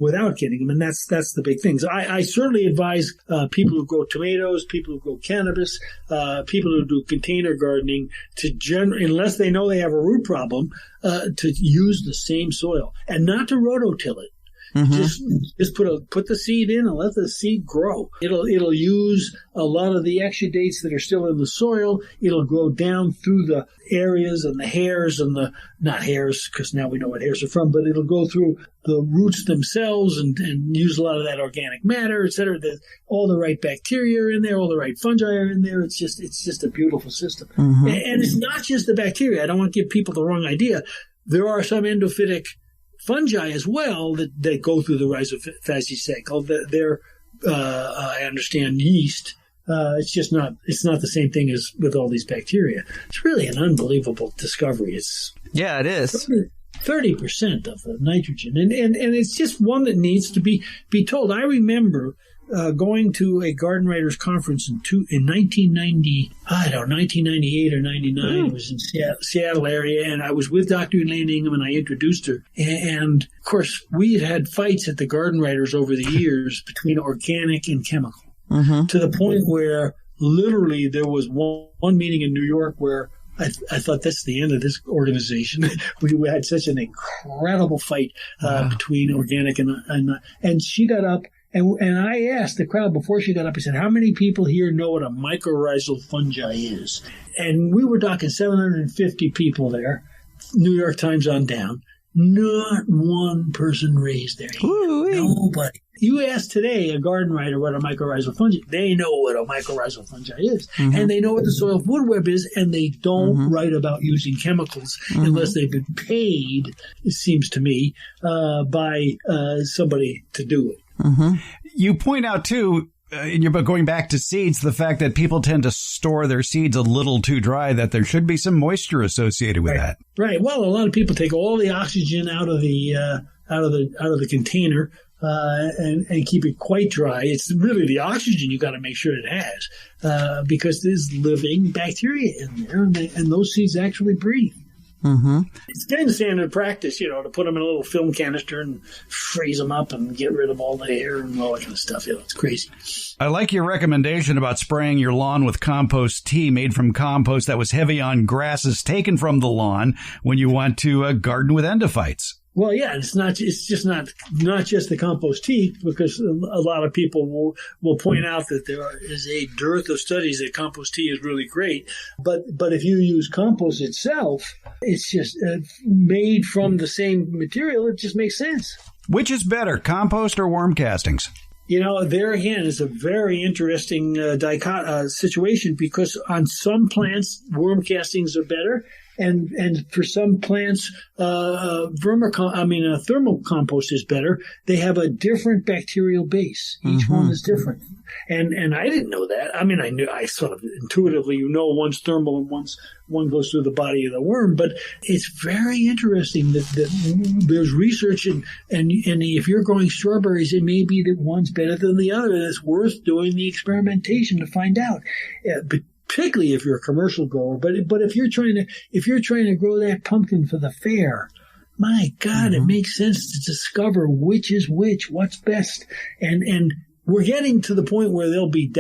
without getting them? And that's the big thing. So I certainly advise people who grow tomatoes, people who grow cannabis, people who do container gardening unless they know they have a root problem, to use the same soil and not to rototill it. Mm-hmm. Just put the seed in and let the seed grow. It'll use a lot of the exudates that are still in the soil. It'll grow down through the areas and the hairs and not hairs, because now we know what hairs are from, but it'll go through the roots themselves and use a lot of that organic matter, et cetera. All the right bacteria are in there, all the right fungi are in there. It's just a beautiful system. Mm-hmm. And it's not just the bacteria. I don't want to give people the wrong idea. There are some endophytic fungi as well that go through the rhizophagy cycle. They're I understand, yeast. It's not the same thing as with all these bacteria. It's really an unbelievable discovery. It is 30% of the nitrogen, and it's just one that needs to be told. I remember going to a garden writers conference in 1990, 1998 or 99. It was in Seattle area, and I was with Dr. Elaine Ingham, and I introduced her. And of course, we had fights at the garden writers over the years between organic and chemical, to the point where literally there was one meeting in New York where I thought that's the end of this organization. We had such an incredible fight between organic and she got up. And I asked the crowd before she got up, I said, how many people here know what a mycorrhizal fungi is? And we were talking 750 people there, New York Times on down. Not one person raised their hand. Ooh-wee. Nobody. You ask today a garden writer what a mycorrhizal fungi, they know what a mycorrhizal fungi is. Mm-hmm. And they know what the soil wood web is, and they don't write about using chemicals unless they've been paid, it seems to me, by somebody to do it. Mm-hmm. You point out, too, in your book, going back to seeds, the fact that people tend to store their seeds a little too dry, that there should be some moisture associated with that. Right. Well, a lot of people take all the oxygen out of the container and keep it quite dry. It's really the oxygen you got to make sure it has, because there's living bacteria in there, and those seeds actually breathe. Mm-hmm. It's getting standard practice, to put them in a little film canister and freeze them up and get rid of all the air and all that kind of stuff. It's crazy. I like your recommendation about spraying your lawn with compost tea made from compost that was heavy on grasses taken from the lawn when you want to garden with endophytes. Well, yeah, it's just not just the compost tea, because a lot of people will point out that there is a dearth of studies that compost tea is really great. But if you use compost itself, it's just made from the same material. It just makes sense. Which is better, compost or worm castings? There again is a very interesting situation, because on some plants, worm castings are better. And for some plants, thermal compost is better. They have a different bacterial base. Each one is different. And I didn't know that. I sort of intuitively, one's thermal and one goes through the body of the worm. But it's very interesting that there's research, and if you're growing strawberries, it may be that one's better than the other, and it's worth doing the experimentation to find out. But particularly if you're a commercial grower, but if you're trying to grow that pumpkin for the fair, my God, it makes sense to discover which is which, what's best, and we're getting to the point where there'll be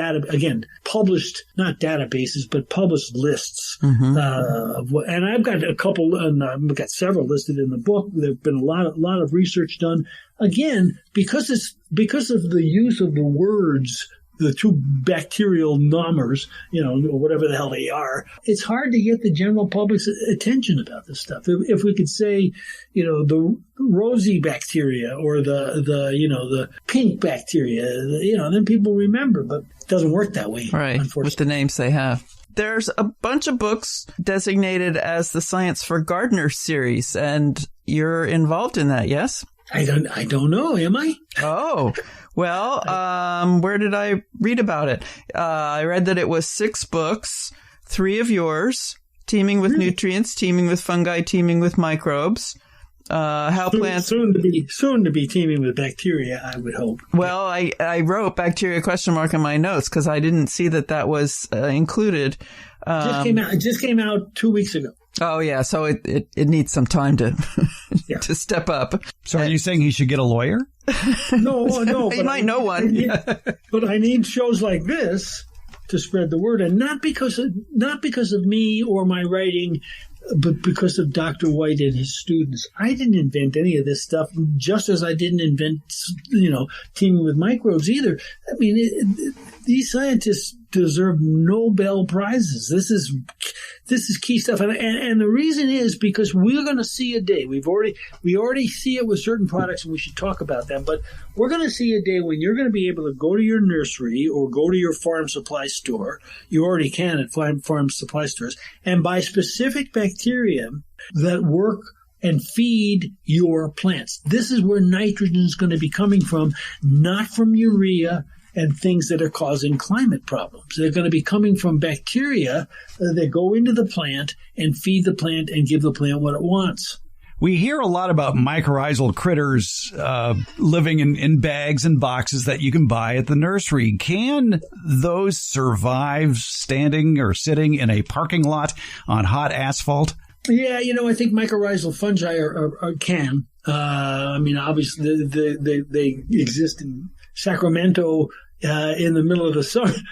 published, not databases, but published lists. And I've got a couple, and I've got several listed in the book. There've been a lot of research done, again, because of the use of the words the two bacterial numbers, or whatever the hell they are. It's hard to get the general public's attention about this stuff. If we could say, the rosy bacteria or the pink bacteria, then people remember, but it doesn't work that way. Right. With the names they have. There's a bunch of books designated as the Science for Gardeners series, and you're involved in that, yes? I don't know. Am I? Oh, well, where did I read about it? I read that it was 6 books, 3 of yours, teeming with nutrients, teeming with fungi, teeming with microbes. How plants soon to be teeming with bacteria, I would hope. Well, I wrote bacteria ? In my notes because I didn't see that was included. It just came out 2 weeks ago. Oh yeah, so it needs some time to to step up. So are you saying he should get a lawyer? No. He might know one. But I need shows like this to spread the word, and not because of me or my writing, but because of Dr. White and his students. I didn't invent any of this stuff, just as I didn't invent, teaming with microbes either. I mean, these scientists deserve Nobel Prizes. This is key stuff, and the reason is because we're going to see a day. We already see it with certain products, and we should talk about them. But we're going to see a day when you're going to be able to go to your nursery or go to your farm supply store. You already can at farm supply stores, and buy specific bacteria that work and feed your plants. This is where nitrogen is going to be coming from, not from urea and things that are causing climate problems. They're going to be coming from bacteria that go into the plant and feed the plant and give the plant what it wants. We hear a lot about mycorrhizal critters living in bags and boxes that you can buy at the nursery. Can those survive standing or sitting in a parking lot on hot asphalt? Yeah, I think mycorrhizal fungi can. Obviously, they exist in Sacramento in the middle of the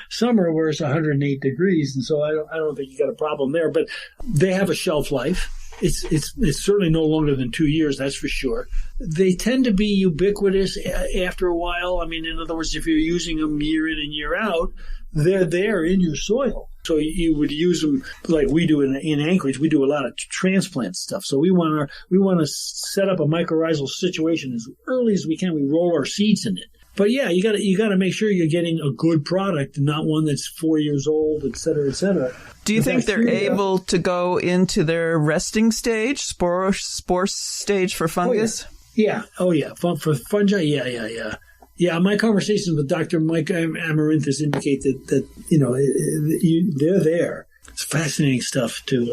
summer where it's 108 degrees, and so I don't think you got a problem there. But they have a shelf life. It's certainly no longer than 2 years, that's for sure. They tend to be ubiquitous after a while. I mean, in other words, if you're using them year in and year out, they're there in your soil. So you would use them like we do in Anchorage. We do a lot of transplant stuff. So we want to set up a mycorrhizal situation as early as we can. We roll our seeds in it. But yeah, you got to make sure you're getting a good product, not one that's 4 years old, et cetera, et cetera. Do you think they're able to go into their resting stage, spore stage for fungus? Yeah. Oh yeah. For fungi, yeah. Yeah, my conversations with Dr. Mike Amaranthus indicate that they're there. It's fascinating stuff too.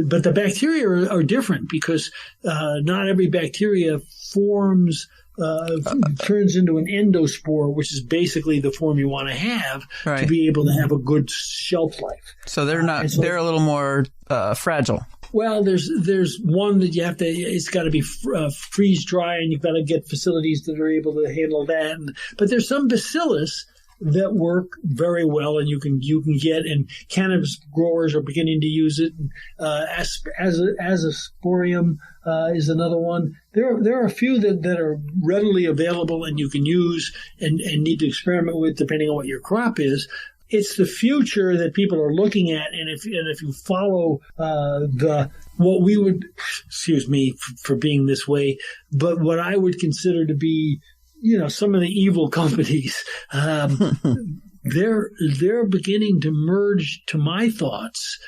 But the bacteria are different because not every bacteria turns into an endospore, which is basically the form you want to have to be able to have a good shelf life. So they're not. They're a little more fragile. Well, there's one that you have to. It's got to be freeze dry, and you've got to get facilities that are able to handle that. But there's some bacillus that work very well, and you can get. And cannabis growers are beginning to use it. Aspergillus is another one. There are a few that are readily available and you can use and need to experiment with depending on what your crop is. It's the future that people are looking at, and if you follow what we would, excuse me for being this way, but what I would consider to be, some of the evil companies, they're beginning to merge, to my thoughts.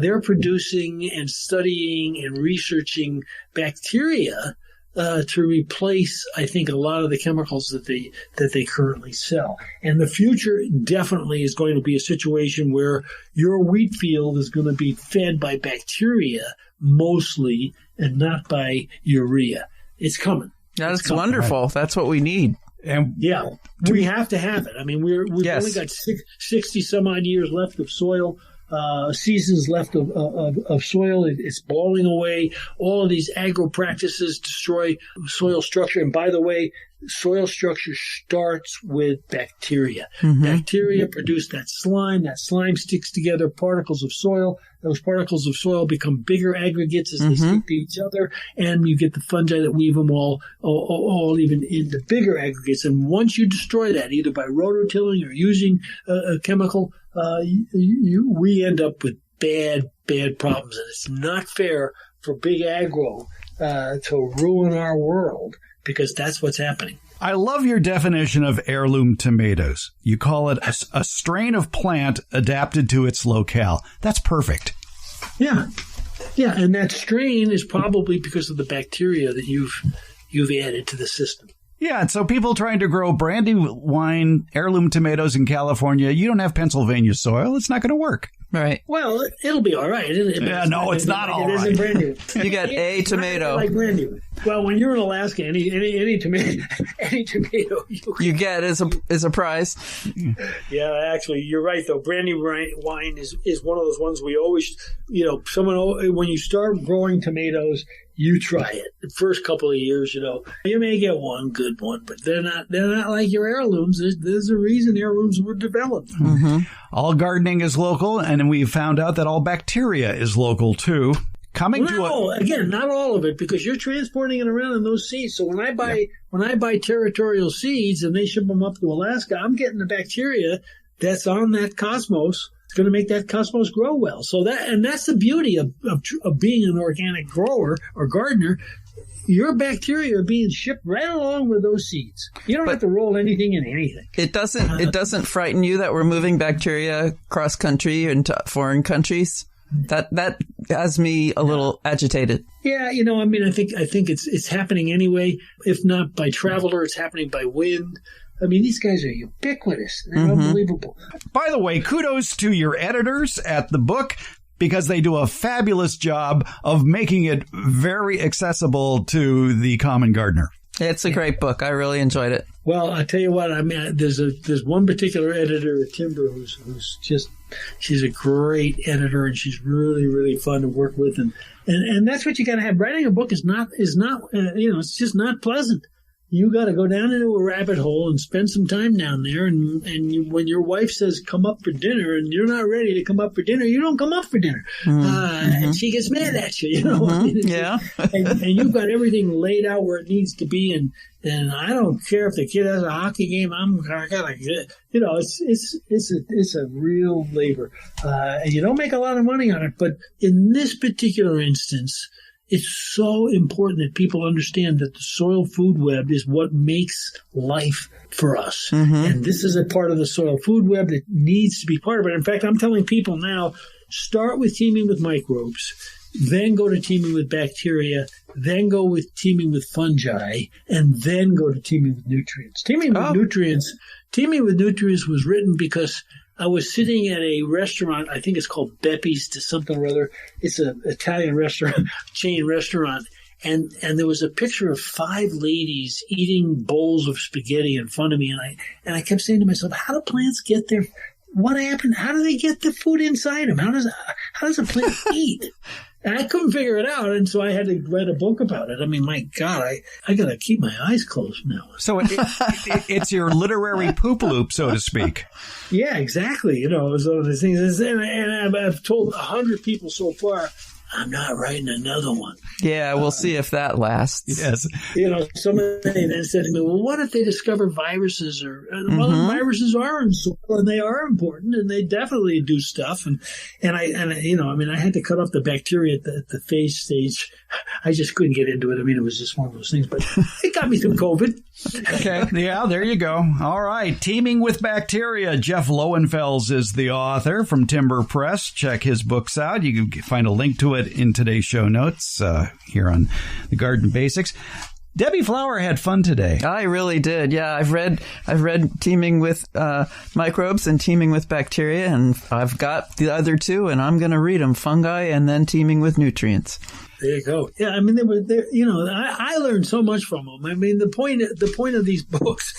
They're producing and studying and researching bacteria to replace, I think, a lot of the chemicals that they currently sell. And the future definitely is going to be a situation where your wheat field is going to be fed by bacteria mostly and not by urea. It's coming. That's wonderful. Right. That's what we need. And yeah, we have to have it. I mean, we've only got 60 some odd years left of soil. Seasons left of soil. It's blowing away. All of these agro practices destroy soil structure. And by the way, soil structure starts with bacteria. Bacteria produce that slime. That slime sticks together particles of soil. Those particles of soil become bigger aggregates as they stick to each other, and you get the fungi that weave them all even into bigger aggregates. And once you destroy that, either by rototilling or using a chemical, we end up with bad problems. And it's not fair for big agro to ruin our world, because that's what's happening. I love your definition of heirloom tomatoes. You call it a strain of plant adapted to its locale. That's perfect. Yeah, and that strain is probably because of the bacteria that you've added to the system. Yeah, and so people trying to grow Brandywine heirloom tomatoes in California, you don't have Pennsylvania soil. It's not going to work. Right. Well, it'll be all right. It's not all right. It isn't Brandywine. You get a tomato. Like Brandywine. Well, when you're in Alaska, any tomato you get is a prize. Yeah, actually, you're right though. Brandywine is one of those ones we always, when you start growing tomatoes, you try it. The first couple of years, you may get one good one, but they're not like your heirlooms. There's a reason heirlooms were developed. All gardening is local, and we found out that all bacteria is local too. Again, not all of it, because you're transporting it around in those seeds. So when I buy territorial seeds and they ship them up to Alaska, I'm getting the bacteria that's on that cosmos. It's going to make that cosmos grow well. So that's the beauty of being an organic grower or gardener. Your bacteria are being shipped right along with those seeds. You don't have to roll anything in anything. It doesn't frighten you that we're moving bacteria cross country into foreign countries? That has me a little agitated. Yeah, I think it's happening anyway. If not by traveler, it's happening by wind. I mean, these guys are ubiquitous. They're unbelievable. By the way, kudos to your editors at the book, because they do a fabulous job of making it very accessible to the common gardener. It's a great book. I really enjoyed it. Well, I tell you what, there's one particular editor at Timber who's she's a great editor, and she's really, really fun to work with. And that's what you got to have. Writing a book is not it's just not pleasant. You got to go down into a rabbit hole and spend some time down there. And when your wife says, come up for dinner, and you're not ready to come up for dinner, you don't come up for dinner. And she gets mad at you, Yeah. and you've got everything laid out where it needs to be. And I don't care if the kid has a hockey game. I gotta get, it's a real labor. And you don't make a lot of money on it. But in this particular instance, it's so important that people understand that the soil food web is what makes life for us. And this is a part of the soil food web that needs to be part of it. In fact, I'm telling people now, start with teaming with microbes, then go to teaming with bacteria, then go with teaming with fungi, and then go to teaming with nutrients. Teaming with nutrients was written because I was sitting at a restaurant, I think it's called Beppi's to something or other. It's an Italian restaurant, chain restaurant. And there was a picture of 5 ladies eating bowls of spaghetti in front of me. And I kept saying to myself, how do plants get there? What happened? How do they get the food inside them? How does a plant eat? And I couldn't figure it out, and so I had to write a book about it. I mean, my God, I got to keep my eyes closed now. So it's your literary poop loop, so to speak. Yeah, exactly. It was one of the things. And I've told 100 people so far, I'm not writing another one. Yeah, we'll see if that lasts. Yes. Somebody then said to me, well, what if they discover viruses? Viruses are in soil, and they are important, and they definitely do stuff. And I had to cut off the bacteria at the phase stage. I just couldn't get into it. I mean, it was just one of those things, but it got me through COVID. Okay. Yeah, there you go. All right. Teaming with Bacteria. Jeff Lowenfels is the author from Timber Press. Check his books out. You can find a link to it in today's show notes here on the Garden Basics. Debbie Flower had fun today. I really did. Yeah, I've read Teaming with Microbes and Teaming with Bacteria, and I've got the other two, and I'm going to read them: Fungi and then Teaming with Nutrients. There you go. Yeah, I mean, they were there. I learned so much from them. I mean, the point of these books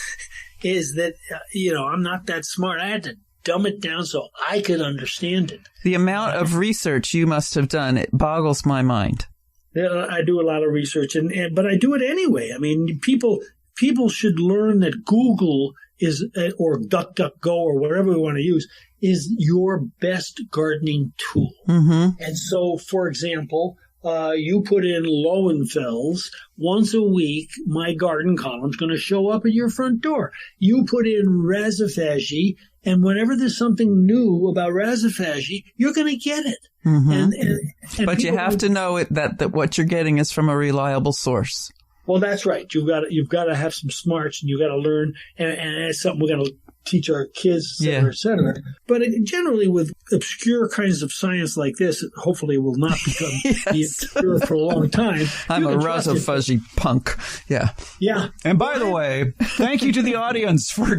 is that I'm not that smart. I had to dumb it down so I could understand it. The amount of research you must have done, it boggles my mind. Yeah, I do a lot of research, but I do it anyway. I mean, people people should learn that Google is, or DuckDuckGo or whatever we want to use, is your best gardening tool. Mm-hmm. And so, for example, you put in Lowenfels, once a week, my garden column is going to show up at your front door. You put in Razafagi, and whenever there's something new about Razafagi, you're going to get it. Mm-hmm. But you have to know that what you're getting is from a reliable source. Well, that's right. You've got to have some smarts, and you've got to learn, and it's something we're going to teach our kids, et cetera, et cetera. But generally, with obscure kinds of science like this, hopefully will not become obscure for a long time. I'm a Razafagi punk. Yeah. Yeah. And by the way, thank you to the audience for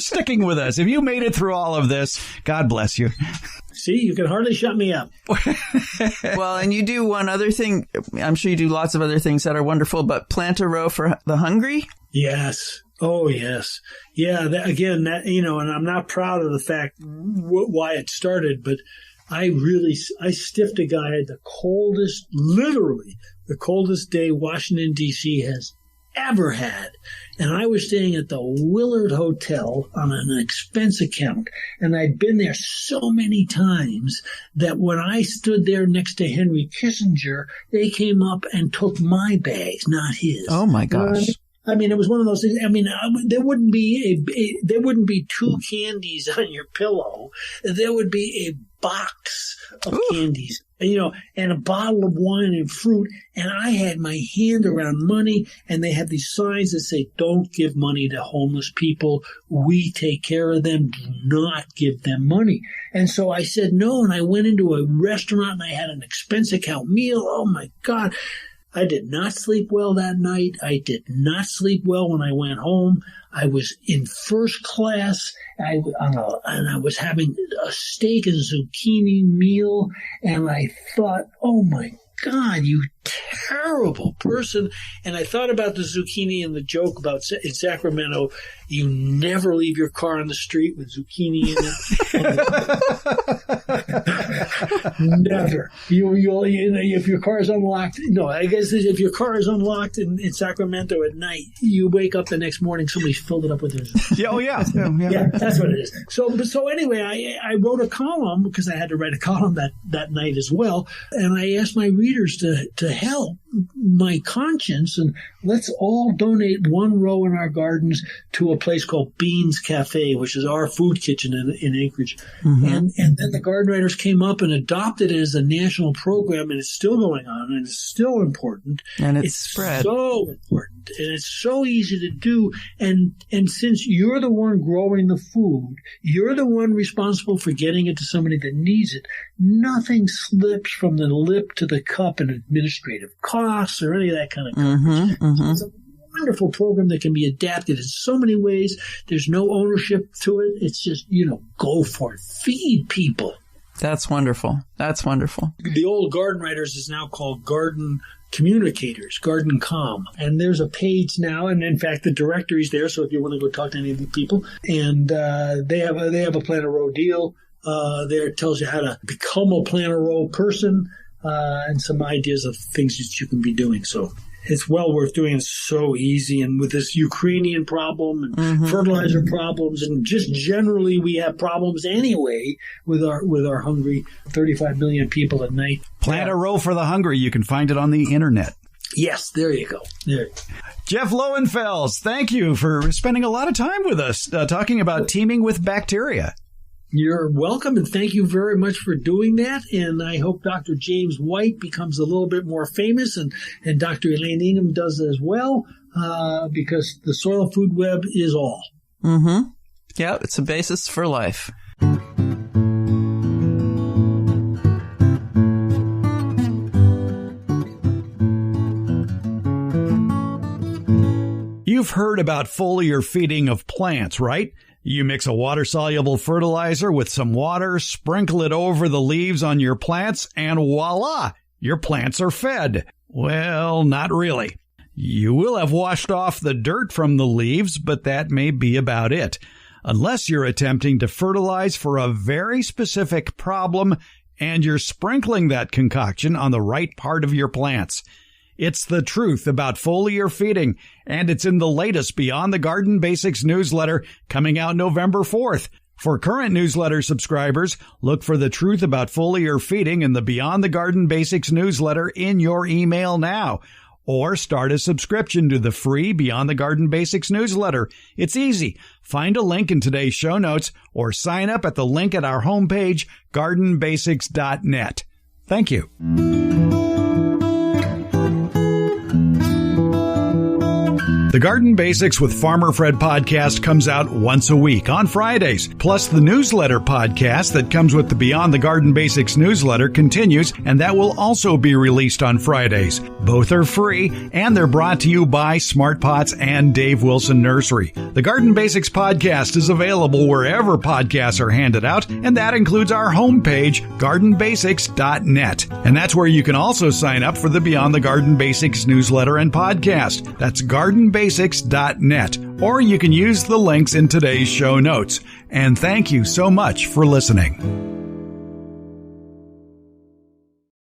sticking with us. If you made it through all of this, God bless you. See, you can hardly shut me up. Well, and you do one other thing. I'm sure you do lots of other things that are wonderful, but plant a row for the hungry? Yes. Oh, yes. Yeah, and I'm not proud of the fact why it started, but I stiffed a guy at literally the coldest day Washington, D.C. has ever had. And I was staying at the Willard Hotel on an expense account. And I'd been there so many times that when I stood there next to Henry Kissinger, they came up and took my bags, not his. Oh, my gosh. I mean, it was one of those things. I mean, there wouldn't be two candies on your pillow. There would be a box of candies, and a bottle of wine and fruit. And I had my hand around money, and they have these signs that say, "Don't give money to homeless people. We take care of them. Do not give them money." And so I said no, and I went into a restaurant, and I had an expense account meal. Oh, my God. I did not sleep well that night. I did not sleep well when I went home. I was in first class, and I was having a steak and zucchini meal, and I thought, oh, my God, you terrible person. And I thought about the zucchini and the joke about in Sacramento, you never leave your car on the street with zucchini in it. Never. If your car is unlocked, no, I guess if your car is unlocked in Sacramento at night, you wake up the next morning, somebody's filled it up with their zucchini. Yeah, oh, yeah. Yeah, that's what it is. So anyway, I wrote a column because I had to write a column that night as well. And I asked my readers to help my conscience, and let's all donate one row in our gardens to a place called Beans Cafe, which is our food kitchen in Anchorage. Mm-hmm. And then the garden writers came up and adopted it as a national program, and it's still going on, and it's still important. And it's spread. So important, and it's so easy to do. And since you're the one growing the food, you're the one responsible for getting it to somebody that needs it. Nothing slips from the lip to the cup in administrative costs or any of that kind of garbage. So it's a wonderful program that can be adapted in so many ways. There's no ownership to it. It's just, go for it. Feed people. That's wonderful. That's wonderful. The old Garden Writers is now called Garden Communicators, Garden Com. And there's a page now, and in fact, the directory's there, so if you want to go talk to any of the people. And they have a Plant a Row deal. There it tells you how to become a Plant a Row person, and some ideas of things that you can be doing. So it's well worth doing. It's so easy. And with this Ukrainian problem and fertilizer problems, and just generally we have problems anyway with our hungry 35 million people at night. Plant a Row for the Hungry. You can find it on the internet. Yes, there you go. There. Jeff Lowenfels, thank you for spending a lot of time with us talking about teaming with bacteria. You're welcome, and thank you very much for doing that. And I hope Dr. James White becomes a little bit more famous, and Dr. Elaine Ingham does as well, because the soil food web is all. Mm-hmm. Yeah, it's a basis for life. You've heard about foliar feeding of plants, right? You mix a water-soluble fertilizer with some water, sprinkle it over the leaves on your plants, and voila! Your plants are fed. Well, not really. You will have washed off the dirt from the leaves, but that may be about it. Unless you're attempting to fertilize for a very specific problem and you're sprinkling that concoction on the right part of your plants. It's the truth about foliar feeding, and it's in the latest Beyond the Garden Basics newsletter coming out November 4th. For current newsletter subscribers, look for the truth about foliar feeding in the Beyond the Garden Basics newsletter in your email now, or start a subscription to the free Beyond the Garden Basics newsletter. It's easy. Find a link in today's show notes or sign up at the link at our homepage, gardenbasics.net. Thank you. The Garden Basics with Farmer Fred podcast comes out once a week on Fridays. Plus, the newsletter podcast that comes with the Beyond the Garden Basics newsletter continues, and that will also be released on Fridays. Both are free, and they're brought to you by Smart Pots and Dave Wilson Nursery. The Garden Basics podcast is available wherever podcasts are handed out, and that includes our homepage, gardenbasics.net. And that's where you can also sign up for the Beyond the Garden Basics newsletter and podcast. That's gardenbasics.net, or you can use the links in today's show notes. And thank you so much for listening.